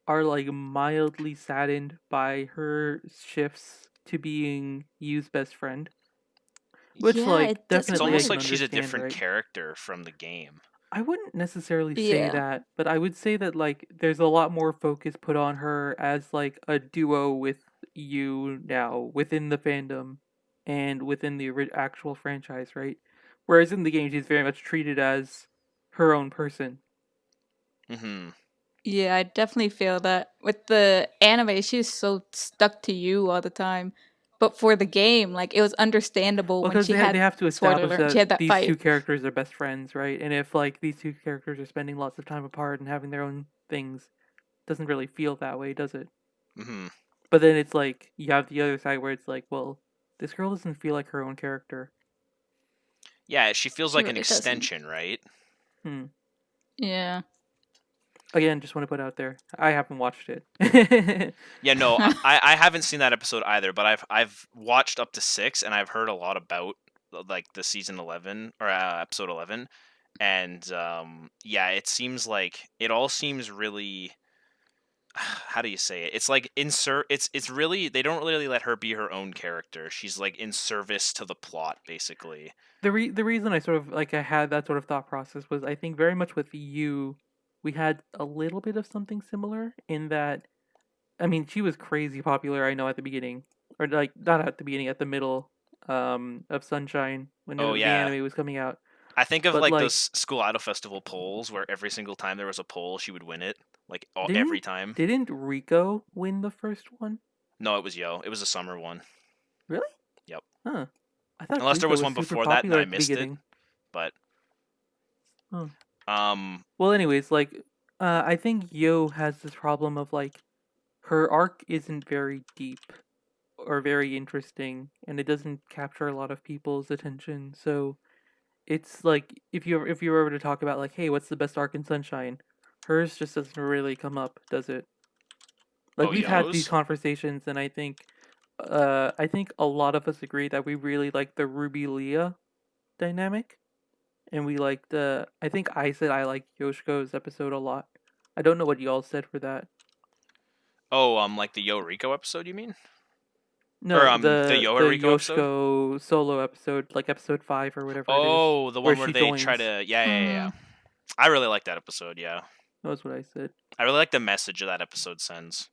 are like mildly saddened by her shifts to being Yu's best friend, which Yeah, like it doesn't It's definitely I almost can like she's a understand, different right? character from the game. I wouldn't necessarily say Yeah. that, but I would say that like there's a lot more focus put on her as like a duo with you now within the fandom and within the actual franchise, right? Whereas in the game, she's very much treated as her own person. Hmm. Yeah, I definitely feel that. With the anime, she's so stuck to you all the time. But for the game, like it was understandable when Because she they had have to spoiler establish alert, she that had that these two fight. characters are best friends, right? And if like these two characters are spending lots of time apart and having their own things, it doesn't really feel that way, does it? Hmm. But then it's like you have the other side where it's like, well, this girl doesn't feel like her own character. Yeah, she feels She like an really doesn't. extension, right? Hmm. Yeah. Again, just want to put out there, I haven't watched it. Yeah, no, I haven't seen that episode either, but I've watched up to 6, and I've heard a lot about like the season 11 or episode 11, and yeah, it seems like it all seems really. How do you say it? It's like It's really they don't really let her be her own character. She's like in service to the plot, basically. The reason I sort of like I had that sort of thought process was I think very much with you, we had a little bit of something similar in that I mean she was crazy popular I know at the beginning or like not at the beginning at the middle of Sunshine when Oh the yeah, anime was coming out, I think of but like like those school idol festival polls where every single time there was a poll, she would win it. Like every didn't time. didn't Rico win the first one? No, it was Yo. It was a summer one. Really? Yep. Huh. I thought Unless there Rico was was one super before that and popular I at the missed it. beginning. But Huh. Um, Well, anyways, like, I think Yo has this problem of like her arc isn't very deep or very interesting, and it doesn't capture a lot of people's attention. So it's like if you were ever to talk about like, hey, what's the best arc in Sunshine? Hers just doesn't really come up, does it? Like oh, we've had these Yo's. conversations, and I think a lot of us agree that we really like the Ruby Leah dynamic, and we like the. I think I said I like Yoshiko's episode a lot. I don't know what y'all said for that. Oh, like the Yo Rico episode, you mean? Or No, the the Yo the Rico episode? Yoshiko solo episode, like episode 5 or whatever it is, Oh, the where one where she they try joins. to. Yeah, yeah, yeah, yeah. Mm, I really like that episode. Yeah, That was what I said. I really like the message that episode sends.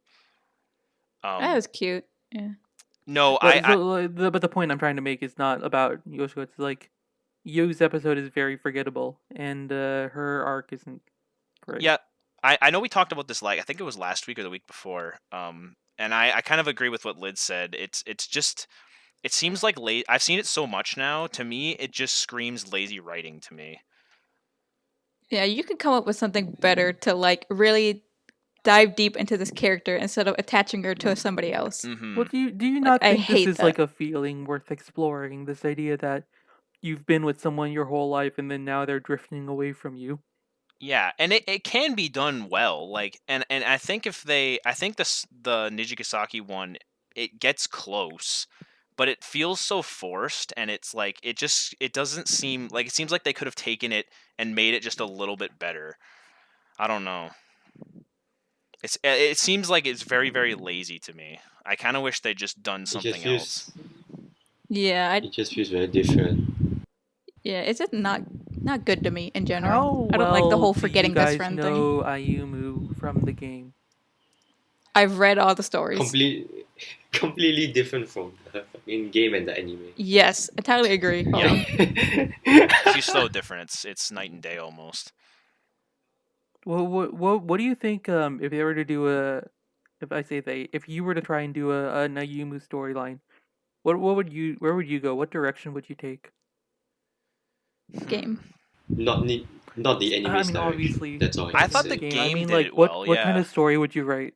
that Um, was cute. Yeah. no, But so but the point I'm trying to make is not about Yoshiko. It's like Yu's episode is very forgettable, and her arc isn't great. yeah, I know we talked about this like I think it was last week or the week before. And I kind of agree with what Lid said. It's just it seems like late. I've seen it so much now. To me, it just screams lazy writing to me. Yeah, you could come up with something better to like really dive deep into this character instead of attaching her to somebody else. Mm-hmm. Well, do you Like not I think this hate is like that. a feeling worth exploring? This idea that you've been with someone your whole life, and then now they're drifting away from you. Yeah, and it can be done well. Like, and I think if they, I think the Nijigasaki one, it gets close, but it feels so forced, and it's like it doesn't seem like it seems like they could have taken it and made it just a little bit better. I don't know. It seems like it's very lazy to me. I kind of wish they'd just done It just something else. feels Yeah, it just feels very different. yeah, it's just not good to me in How general. I don't like the well whole do you forgetting best guys friend know thing. Ayumu from the game? I've read all the stories. Complete, completely different from the in game and the anime. Yes, I totally agree. Hold Yeah. on. She's so different. It's night and day almost. Well, what do you think? If they were to do if I say they, if you were to try and do a Nayumu storyline, what would you, where would you go? What direction would you take? Game. not need, not the I anime's mean, direction. obviously, That's all I I can it's thought the the say. game. I game mean, did like, it well. what kind Yeah. of story would you write?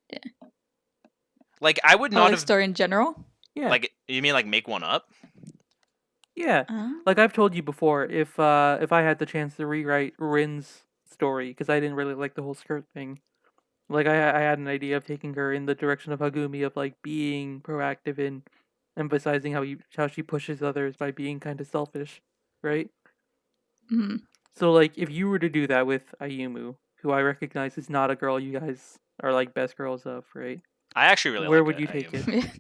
Like I would Oh, not like have story in general. Yeah, like you mean like make one up? yeah. Uh, Like I've told you before, if I had the chance to rewrite Rin's story, because I didn't really like the whole skirt thing. Like I had an idea of taking her in the direction of Hagumi, of like being proactive and emphasizing how she pushes others by being kind of selfish, right? mm. So like if you were to do that with Ayumu, who I recognize is not a girl you guys are like best girls of, right? I actually really Where like would you take it? Ayumu.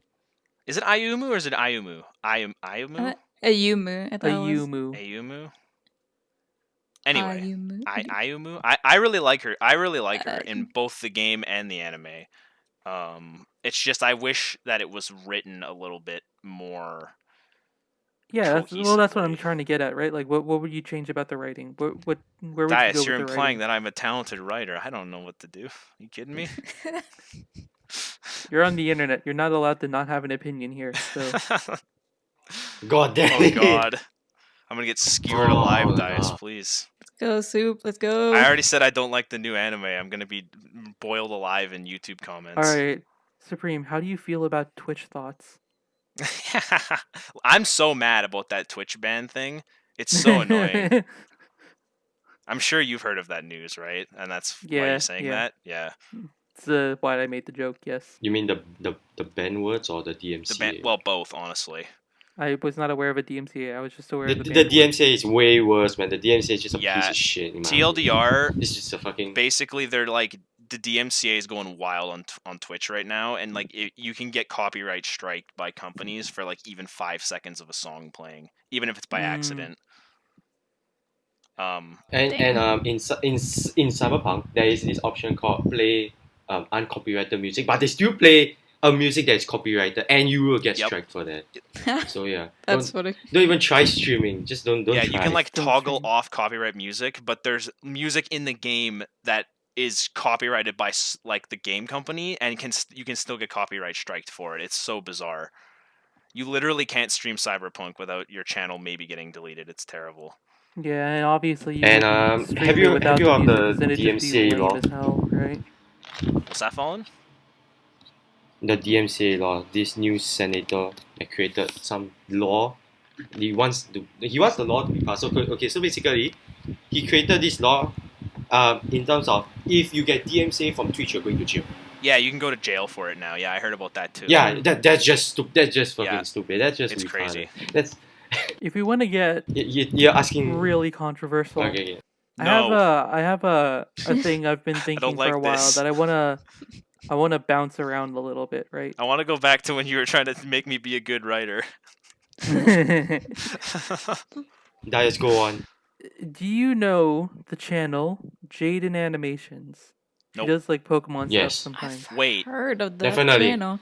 Is it Ayumu or is it Ayumu? Ayumu? Ayumu, I thought it was Ayumu. Ayumu? Anyway, Ayumu. Ayumu. I really like her. I really like her Uh, in both the game and the anime. It's just I wish that it was written a little bit more Yeah, that's what I'm cohesively. trying to get at, right? Like what would you change about the writing? Where would you go Dias, with you're the implying writing? that I'm a talented writer. I don't know what to do. You kidding me? You're on the internet. You're not allowed to not have an opinion here. So God damn Oh it! god. I'm gonna get skewered alive, Oh Dias, no. please. Let's go, Soup. Let's I go. already said I don't like the new anime. I'm gonna be boiled alive in YouTube all comments. right, Supreme, how do you feel about Twitch thoughts? I'm so mad about that Twitch ban thing. It's so annoying. I'm sure you've heard of that news, right? And that's why you're Yeah, saying yeah. that? Yeah. It's why I made the joke. Yes, You mean the ban words or the The ban DMCA? well, both, honestly. I was not aware of a DMCA. I was just aware The, of the the band word. DMCA is way worse, man. The DMCA is just a piece Yeah. of shit. In my opinion. TLDR, It's just a fucking. basically they're like the DMCA is going wild on Twitch right now, and like you can get copyright striked by companies for like even 5 seconds of a song playing, even if it's by accident. And Damn. in Cyberpunk there is this option called play uncopyrighted music, but they still play a music that is copyrighted, and you will get Yep. striked for that. So yeah, That's funny. don't even try streaming. Just don't Yeah, try. you can like Don't toggle stream. off copyright music, but there's music in the game that is copyrighted by like the game company, and you can still get copyright striked for it. It's so bizarre. You literally can't stream Cyberpunk without your channel maybe getting deleted. It's terrible. Yeah, and obviously you And wouldn't have stream it you without the heard music of because then the it'd just be DMCA lame law? as hell, right? What's that, Fallen? The DMCA law. This new senator that created some law. He wants the law to be passed. Okay, so basically, he created this law. In terms of if you get DMCA from Twitch, you're going to jail. Yeah, you can go to jail for it now. Yeah, I heard about that too. Yeah, that's just stupid. That's just fucking Yeah, stupid. That's just it's retarded. crazy. That's If we want to get you're asking. really controversial, Okay, yeah. No, I have a thing I've been I thinking don't for a like while this. that I wanna bounce around a little bit, right? I want to go back to when you were trying to make me be a good writer. Just go on. Do you know the channel Jaden Animations? She Nope. does like Pokemon Yes. stuff sometimes. Wait, Heard of that Definitely. channel.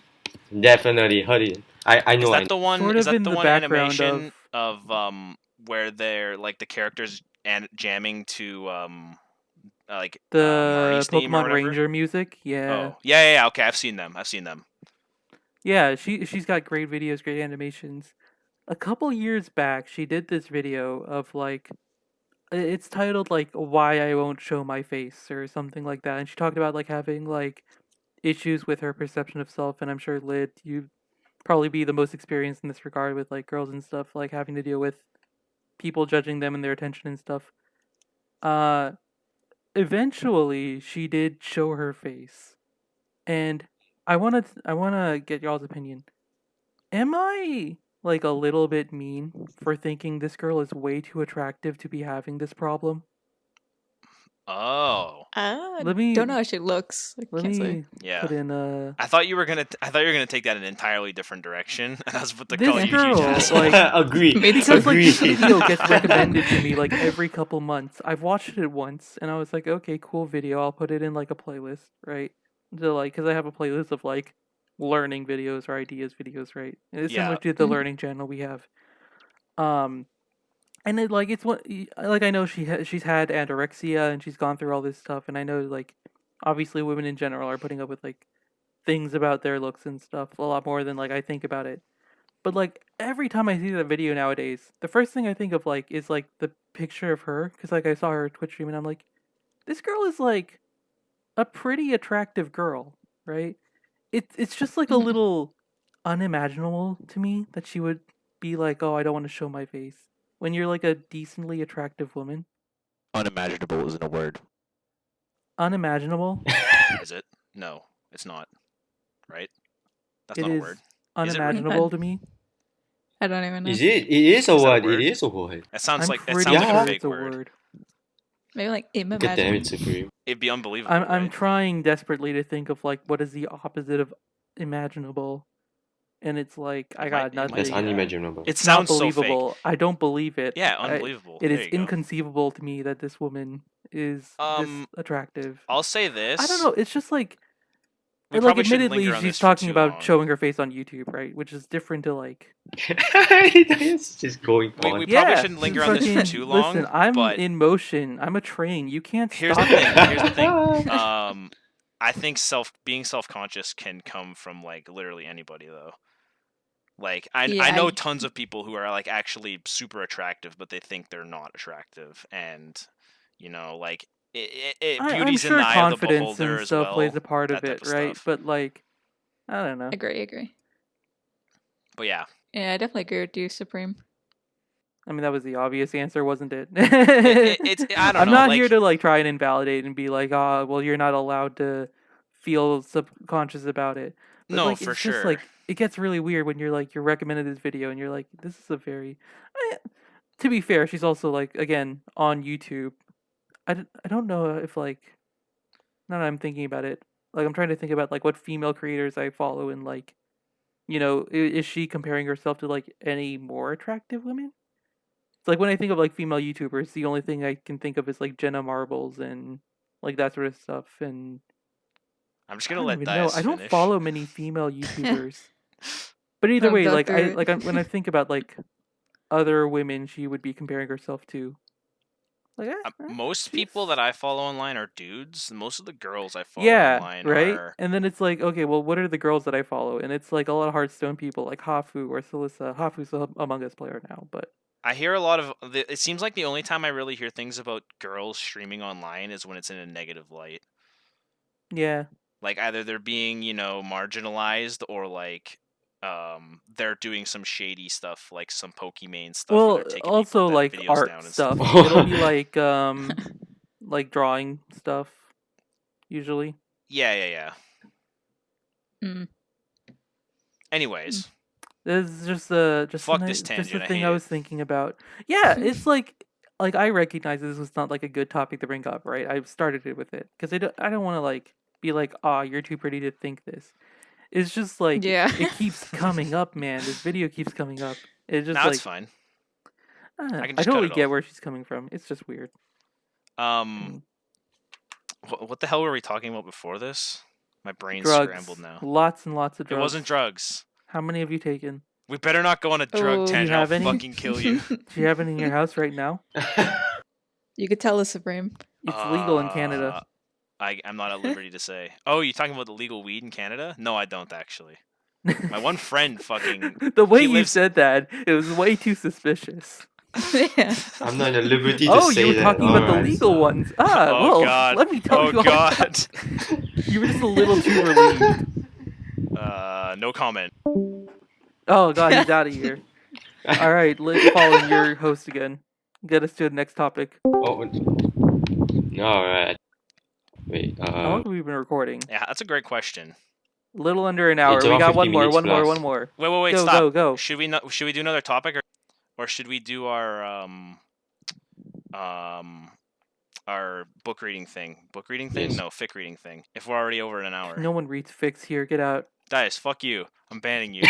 Definitely heard it. I know. is I that the one? Sort Is of that in the the one background animation of where they're like the characters and jamming to like the Marnie's theme or Pokemon whatever? Ranger music. Yeah, Oh, yeah. Okay, I've seen them. yeah. She's got great videos, great animations. A couple years back, she did this video of like it's titled like "Why I Won't Show My Face" or something like that, and she talked about like having like issues with her perception of self, and I'm sure Lid, you probably be the most experienced in this regard with like girls and stuff, like having to deal with people judging them and their attention and stuff. Uh, Eventually she did show her face, and I wanna get y'all's opinion. Am I like a little bit mean for thinking this girl is way too attractive to be having this problem? Oh, I Let me don't know how she looks. I let can't say. me yeah. put in a I thought you were gonna take that in an entirely different direction, and I was about to This call you a huge girl, asshole. like- agree. Me too. because like Agree. this video gets recommended to me like every couple months. I've watched it once and I was like, okay, cool video. I'll put it in like a playlist, right? To like, because I have a playlist of like learning videos or ideas videos, right? And it's similar Yeah. to the Mhm. learning channel we have. And it like it's what like I know she's had anorexia and she's gone through all this stuff, and I know like obviously women in general are putting up with like things about their looks and stuff a lot more than like I think about it. But like every time I see that video nowadays, the first thing I think of like is like the picture of her because like I saw her Twitch stream and I'm like, this girl is like a pretty attractive girl, right? It's just like a Mhm. little unimaginable to me that she would be like, oh, I don't want to show my face when you're like a decently attractive woman. Unimaginable isn't a word. Unimaginable. Is it? No, it's not. Right? That's It not a is word. unimaginable to me. I don't even know. Is it? It is a Is that a word. word? It is a word. It sounds I'm like pretty a sure fake it's a word. word. Maybe like God damn imagine. it, Supreme. It'd be unbelievable. I'm right? trying desperately to think of like what is the opposite of imaginable, and it's like I It got might- it nothing. might That's be that. unimaginable. It It's not sounds so fake. believable. I don't believe it. Yeah, I- unbelievable. It There is you go. inconceivable to me that this woman is this attractive. I'll say this. I don't know. It's just like, We and, like probably shouldn't admittedly, linger on she's this for talking too about long. showing her face on YouTube, right? Which is different to like. It's just going We on. probably Yeah, shouldn't linger on this for fucking- too long. Listen, I'm but in motion. I'm a train. You can't here's stop the me. thing. Here's the thing. I think being self-conscious can come from like literally anybody though. Like I Yeah, know I- tons of people who are like actually super attractive, but they think they're not attractive, and you know, like I'm beauty's in sure the eye of the confidence beholder and as stuff well. plays a part of that type it, of right? stuff. But like, I don't know. Agree. But yeah, Yeah, I definitely agree with you, Supreme. I mean, that was the obvious answer, wasn't it? it's I don't I'm know. not like, here to like try and invalidate and be like, ah, well, you're not allowed to feel subconscious about it. But No, like, for it's sure. just like it gets really weird when you're recommended this video and you're like, this is a very. To be fair, she's also like again on YouTube. I don't know if like now that I'm thinking about it, like I'm trying to think about like what female creators I follow and like, is she comparing herself to like any more attractive women? It's like when I think of like female YouTubers, the only thing I can think of is like Jenna Marbles and like that sort of stuff. And I'm just I gonna don't let even Dias know. I don't finish. follow many female YouTubers. But either I'll way, go like I through it. when I think about like other women she would be comparing herself to, like Most people that I follow online are dudes. Most of the girls I follow yeah, online right. are And then it's like, okay, well, what are the girls that I follow? And it's like a lot of Hearthstone people, like Hafu or Celissa. Hafu's a Among Us player now, but I hear a lot of. It seems like the only time I really hear things about girls streaming online is when it's in a negative light. Yeah. Like either they're being, marginalized, or like they're doing some shady stuff, like some Pokimane stuff where Well, they're taking also people like videos art down and stuff. stuff. It'll be like drawing stuff usually. Yeah. Mm. Anyways, This is just fuck a this just a tangent. I thing hate I it. was thinking about. Yeah, it's like I recognize this was not like a good topic to bring up, right? I started it with it because I don't want to like be like, ah, you're too pretty to think this. It's just like Yeah. it keeps coming up, man. This video keeps coming up. It's just Now it's like fine. I can just cut totally it get off. where she's coming from. It's just weird. What the hell were we talking about before this? My brain's Drugs, scrambled now. lots and lots of It drugs. wasn't drugs. How many have you taken? We better not go on a drug Oh. Do you tangent. I'll have any? fucking kill you. Do you have any in your house right now? You could tell us, Supreme. It's legal in Canada. I'm not at liberty to say. Oh, you talking about the legal weed in Canada? No, I don't actually. My one friend fucking. The way he you lives- said that, it was way too suspicious. Yeah. I'm not at liberty to Oh, say you were that. talking about the Alright, legal so- ones. Oh, God. Let me tell Oh, you all God. about it. You were just a little too relieved. No comment. Oh god, he's out of here. All right, Fallen, your host again. Get us to the next topic. Oh, alright. Wait, How long have we been recording? Yeah, that's a great question. Little under an hour. It's We around got 50 one more, minutes one more, plus. one more. Wait, Go, stop. go. Should we do another topic, or should we do our book reading thing? Book reading thing? Yes. No, fic reading thing. If we're already over an hour. No one reads fics here. Get out. Dice, fuck you. I'm banning you.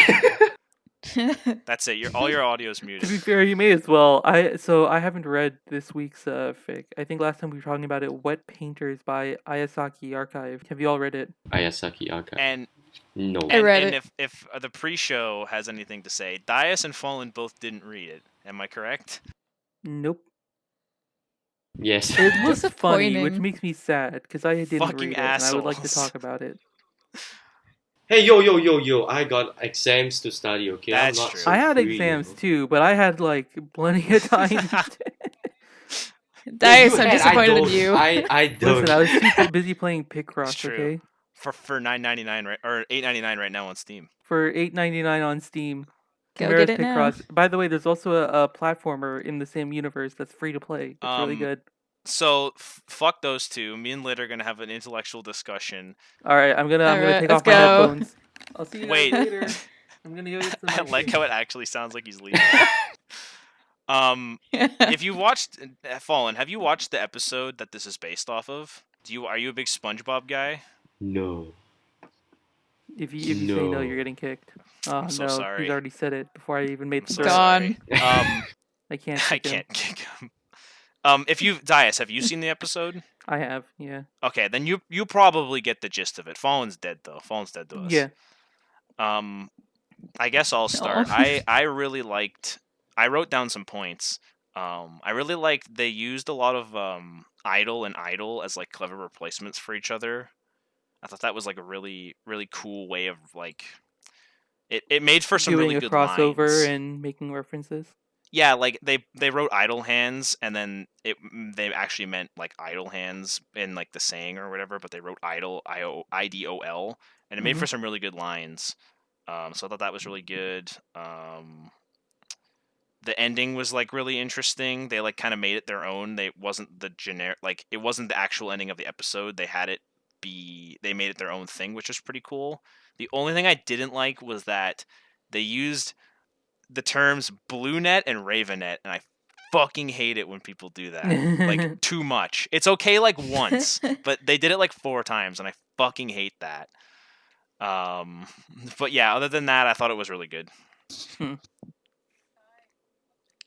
That's it. All your audio's To be muted. fair, you may as well. I haven't read this week's fic. I think last time we were talking about it, Wet Painters by Ayasaki Archive. Have you all read it? Ayasaki Archive. And No. I read and it. if the pre-show has anything to say, Dias and Fallen both didn't read it. Am I correct? Nope. Yes. It looks funny, which Disappointing. makes me sad because I didn't Fucking read it, and I would like to assholes. talk about it. Hey, yo! I got exams to study. Okay, That's I'm not true. so I had free, exams you know. too, but I had like plenty of time. Yeah, Dice, you I'm had, disappointed I in don't. you. I don't. Listen, I was too busy playing Picross. true. Okay, For $9.99 right, or $8.99 right now on Steam. for $8.99 on Steam. Go Chimera's get it now. Picross. By the way, there's also a platformer in the same universe that's free to play. It's really good. So fuck those two. Me and Lit are gonna have an intellectual discussion. All right, I'm gonna Alright, take let's off my go. headphones. I'll see you guys Wait. later. I'm gonna go get some. I ice like cream. how it actually sounds like he's leaving. If you watched Fallen, have you watched the episode that this is based off of? Are you a big SpongeBob guy? No. If you say no, No. you're getting kicked. Oh I'm so no, sorry. he's already said it before I even made I'm the so throw. Gone. sorry. I can't. I kick him. can't kick him. If you Dias, have you seen the episode? I have. Yeah. Okay, then you probably get the gist of it. Fallen's dead though. Fallen's dead to us. Yeah. I guess I'll start. No. I really liked. I wrote down some points. I really liked they used a lot of idol and idol as like clever replacements for each other. I thought that was like a really really cool way of like. It made for some Doing really a good crossover lines. and making references. Yeah, like they wrote idle hands, and then they actually meant like idle hands in like the saying or whatever, but they wrote idle IDOL, and it made for some really good lines. So I thought that was really good. The ending was like really interesting. They like kind of made it their own. They wasn't the generic like it wasn't the actual ending of the episode. They had it they made it their own thing, which was pretty cool. The only thing I didn't like was that they used the terms BlueNet and RavenNet, and I fucking hate it when people do that. Like too much. It's okay like once, but they did it like 4 times, and I fucking hate that. But yeah, other than that, I thought it was really good.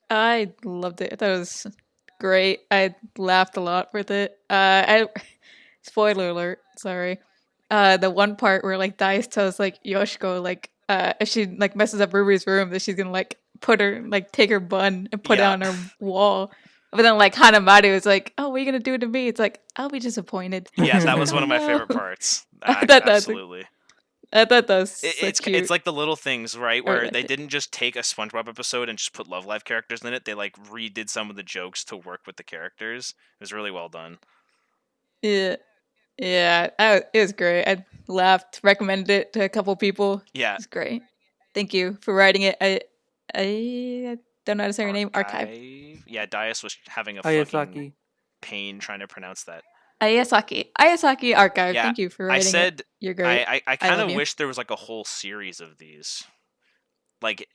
I loved it. I thought it was great. I laughed a lot with it. Spoiler alert, sorry. The one part where like Dice tells like Yoshiko like if she like messes up Ruby's room that she's gonna like take her bun and put it Yeah. on her wall. But then like Hanamaru was like, "Oh, what are you gonna do to me?" It's like, "I'll be disappointed." Yes, that was one of my No. favorite parts. That's- Absolutely. I thought that was so It's cute. it's like the little things, right? Or Where like they it- didn't just take a SpongeBob episode and just put Love Live characters in it. They like redid some of the jokes to work with the characters. It was really well done. yeah, it was great. I laughed, recommended it to a couple people. Yeah. It was great. Thank you for writing it. I don't know how to say her name. Archive. Yeah, Dias was having a fucking Ayasaki. pain trying to pronounce that. Ayasaki Archive. Yeah, Thank you for I writing it. said You're great. I kind love of you. wish there was like a whole series of these. Like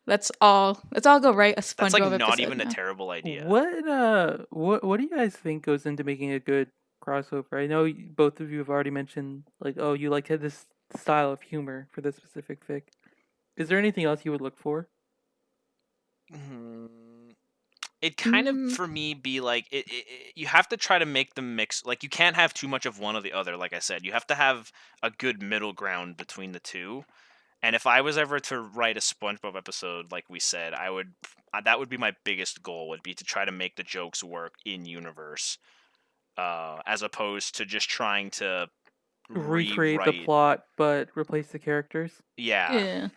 Let's all go write a SpongeBob that's like not episode even now. a terrible idea. What do you guys think goes into making a good crossover? I know both of you have already mentioned like, oh, you like this style of humor for this specific fic. Is there anything else you would look for? It kind of for me be like you have to try to make them mix. Like you can't have too much of one or the other. Like I said, you have to have a good middle ground between the two. And if I was ever to write a SpongeBob episode, like we said, that would be my biggest goal. Would be to try to make the jokes work in universe, as opposed to just trying to Recreate the rewrite. plot, but replace the characters. Yeah.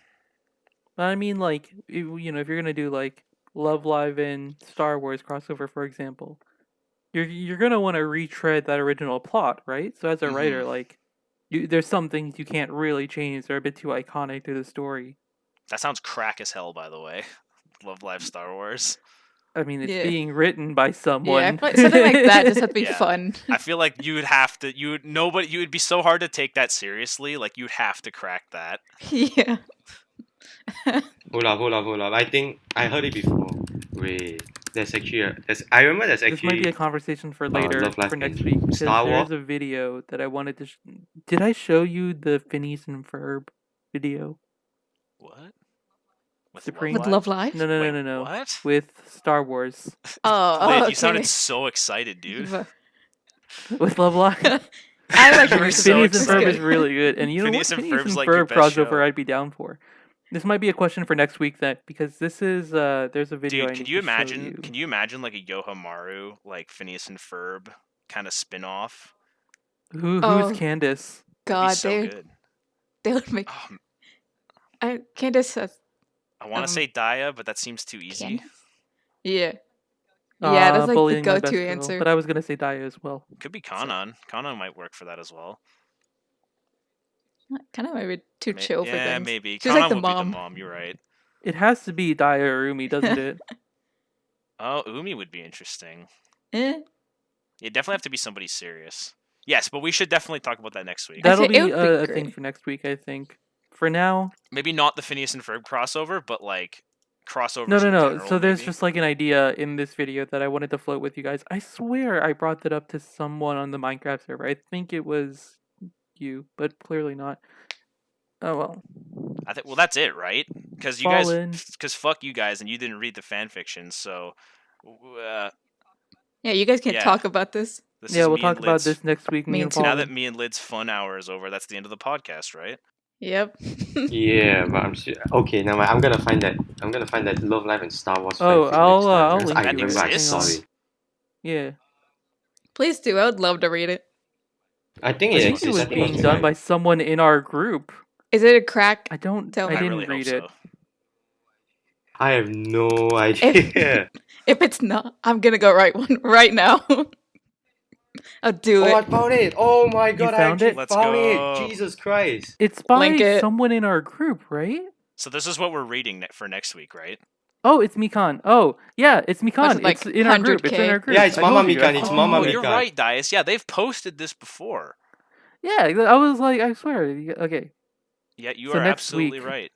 I mean, like, if you're gonna do like Love Live and Star Wars crossover, for example, you're gonna want to retread that original plot, right? So as a writer, like, there's some things you can't really change; they're a bit too iconic to the story. That sounds crack as hell, by the way. Love Live Star Wars. I mean, it's Yeah. being written by someone. Yeah, I feel like something like that just had to be Yeah. fun. I feel like you would be so hard to take that seriously. Like you'd have to crack that. Yeah. Hold up. I think I heard it before. Wait, I remember there's This might be actually a conversation for later, Love Live for next and week. Because Star Wars. there's a video that I wanted to. Did I show you the Phineas and Ferb video? What? Supreme. With Love Live? No. What? With Star Wars. Lid, okay. you sounded so excited, dude. With Love Live. I like You were Phineas so Phineas and Ferb excited. is really good, and you know Phineas what? and Phineas Ferb's and like your Ferb best crossover, show. I'd be down for. This might be a question for next week, then, because this is there's a video. Dude, I can need you to show imagine? you. Can you imagine like a Yohamaru, like Phineas and Ferb kind of spin-off? Who's Oh, Candace? That'd be God, so good. they would make. Oh, Candace has. I want to say Daya, but that seems too easy. Candace? Yeah. Yeah, that's like the Bullying my best go-to girl, answer. But I was gonna say Daya as well. Could be Kanan. Kanan might work for that as well. Kind of maybe too chill for Yeah, things. maybe. She's Kanan like the would mom. be the mom. You're right. It has to be Daya or Umi, doesn't it? Oh, Umi would be interesting. Eh. It definitely have to be somebody serious. Yes, but we should definitely talk about that next week. That'll it be would be a thing great. for next week, I think. For now, Maybe not the Phineas and Ferb crossover, but like crossovers. no. in general, So there's maybe. just like an idea in this video that I wanted to float with you guys. I swear I brought that up to someone on the Minecraft server. I think it was you, but clearly not. Oh well. I think. Well, that's it, right? Because you Fallen. guys, because fuck you guys, and you didn't read the fan fiction, so. Yeah, you guys can Yeah. talk about this. This Yeah, is we'll me talk and about Lid's- this next week. Me Me and too. Now Fallen. that me and Lid's fun hour is over, that's the end of the podcast, right? Yep. Yeah, but I'm still okay. Now I'm gonna find that. I'm gonna find that Love Live and Star Wars. Oh, fanfic I'll, next time, I'll because link I that remember I exists. saw Hang on. it. Yeah. Please do. I would love to read it. I think I it think exists. it I was think being it's done fine. by someone in our group. Is it a crack? I don't. Tell I me. I didn't really read hope it. so. I have no idea. If it's not, I'm gonna go write one right now. I'll do Oh, I it. found it! Oh my god, I found actually it? Let's found go. it! Jesus Christ! It's by Link it. someone in our group, right? So this is what we're reading for next week, right? Oh, it's Mikan. Oh, yeah, it's Mikan. it, like, It's in our group. It's in 100K? our group. Yeah, it's I Mama told you, I Mikan, it's told Mama you. Oh, you're Mikan. right, Dias. Yeah, they've posted this before. Yeah, I was like, I swear. Okay. Yeah, you So are next absolutely week- right.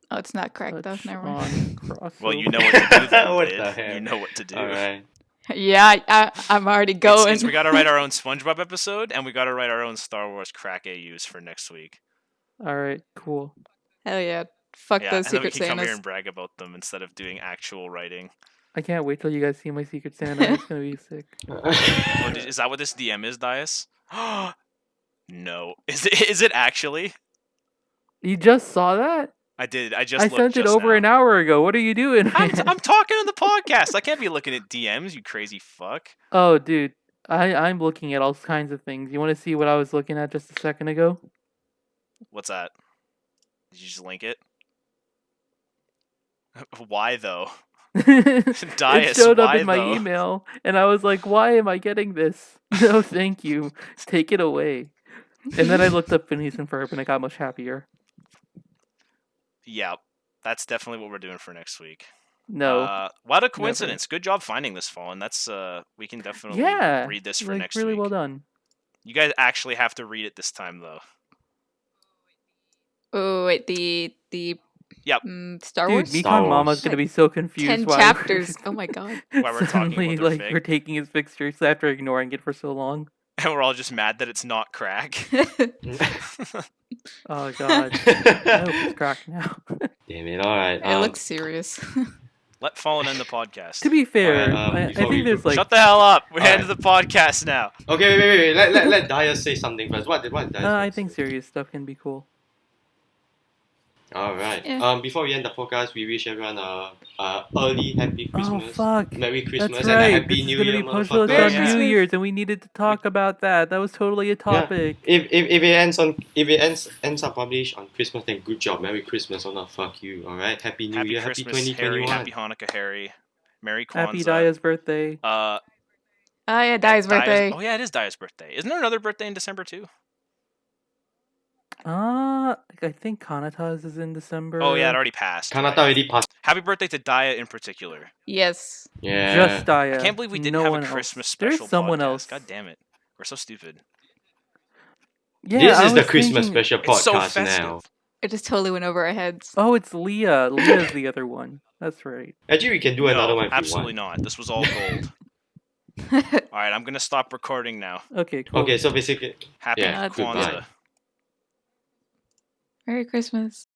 Oh, it's not cracked though. touch Never on mind. crossover. Well, you know what to do then, What Lid. the heck? You know what to do. All right. Yeah, I'm already going. We gotta write our own SpongeBob episode, and we gotta write our own Star Wars crack AUs for next week. All right, cool. Hell yeah. Fuck Yeah, those and then we Secret can come here Santas. and brag about them instead of doing actual writing. I can't wait till you guys see my Secret Santa. It's gonna be sick. Oh, is that what this DM is, Dias? No. Is it actually? You just saw that? I did. I just I looked sent it just over now. an hour ago. What are you doing? I'm talking on the podcast. I can't be looking at DMs, you crazy fuck. Oh, dude. I'm looking at all kinds of things. You want to see what I was looking at just a second ago? What's that? Did you just link it? Why though? It Dias, showed up why in my though? email, and I was like, "Why am I getting this? No, thank you. Take it away." And then I looked up Phineas and Ferb, and I got much happier. Yeah, that's definitely what we're doing for next week. No, What a coincidence! Good job finding this phone. That's we can definitely yeah, read this for like next really week. well done. You guys actually have to read it this time though. Oh wait, the Yep. Star Dude, Wars. Star Mekon Mama's Wars. gonna be so confused 10 why chapters. Oh my god. Why we're talking suddenly about their like fic. we're taking his pictures after ignoring it for so long. And we're all just mad that it's not crack. Oh god, I hope it's cracked now. Damn it! All right. It looks serious. Let Fallen end the podcast. To be fair, Alright, I before think we there's go- like Shut the hell up! We're Alright. ending the podcast now. Okay, wait. Let Dias say something first. What did Dias I say? think serious stuff can be cool. All right. Yeah. Before we end the podcast, we wish everyone early happy Christmas. Oh fuck! Merry Christmas That's and a right. happy This is New gonna Year, be posted motherfuckers. on Yeah. New Year's, and we needed to talk about that. That was totally a topic. If it ends up published on Christmas, then good job. Merry Christmas or not, fuck you. All right. Happy New Happy Year. Christmas, Happy Harry. 2021. Happy Hanukkah, Harry. Merry Kwanzaa. Happy Daya's birthday. Oh yeah, Dai's birthday. Oh yeah, it is Daya's birthday. Isn't there another birthday in December too? I think Kanata's is in December. Oh yeah, it already passed. Kanata right. already passed. Happy birthday to Daya in particular. Yes. Yeah. Just Daya. I can't believe we didn't no have one a Christmas else. special. There's someone podcast. else. God damn it, we're so stupid. Yeah, This I is the was Christmas thinking- special It's so podcast festive. now. It just totally went over our heads. Oh, it's Leah. Leah's the other one. That's right. Actually, we can do No, another one if absolutely you want. not. This was all gold. All right, I'm gonna stop recording now. Okay, cool. Okay, so basically, Happy Yeah, Kwanzaa. goodbye. Merry Christmas.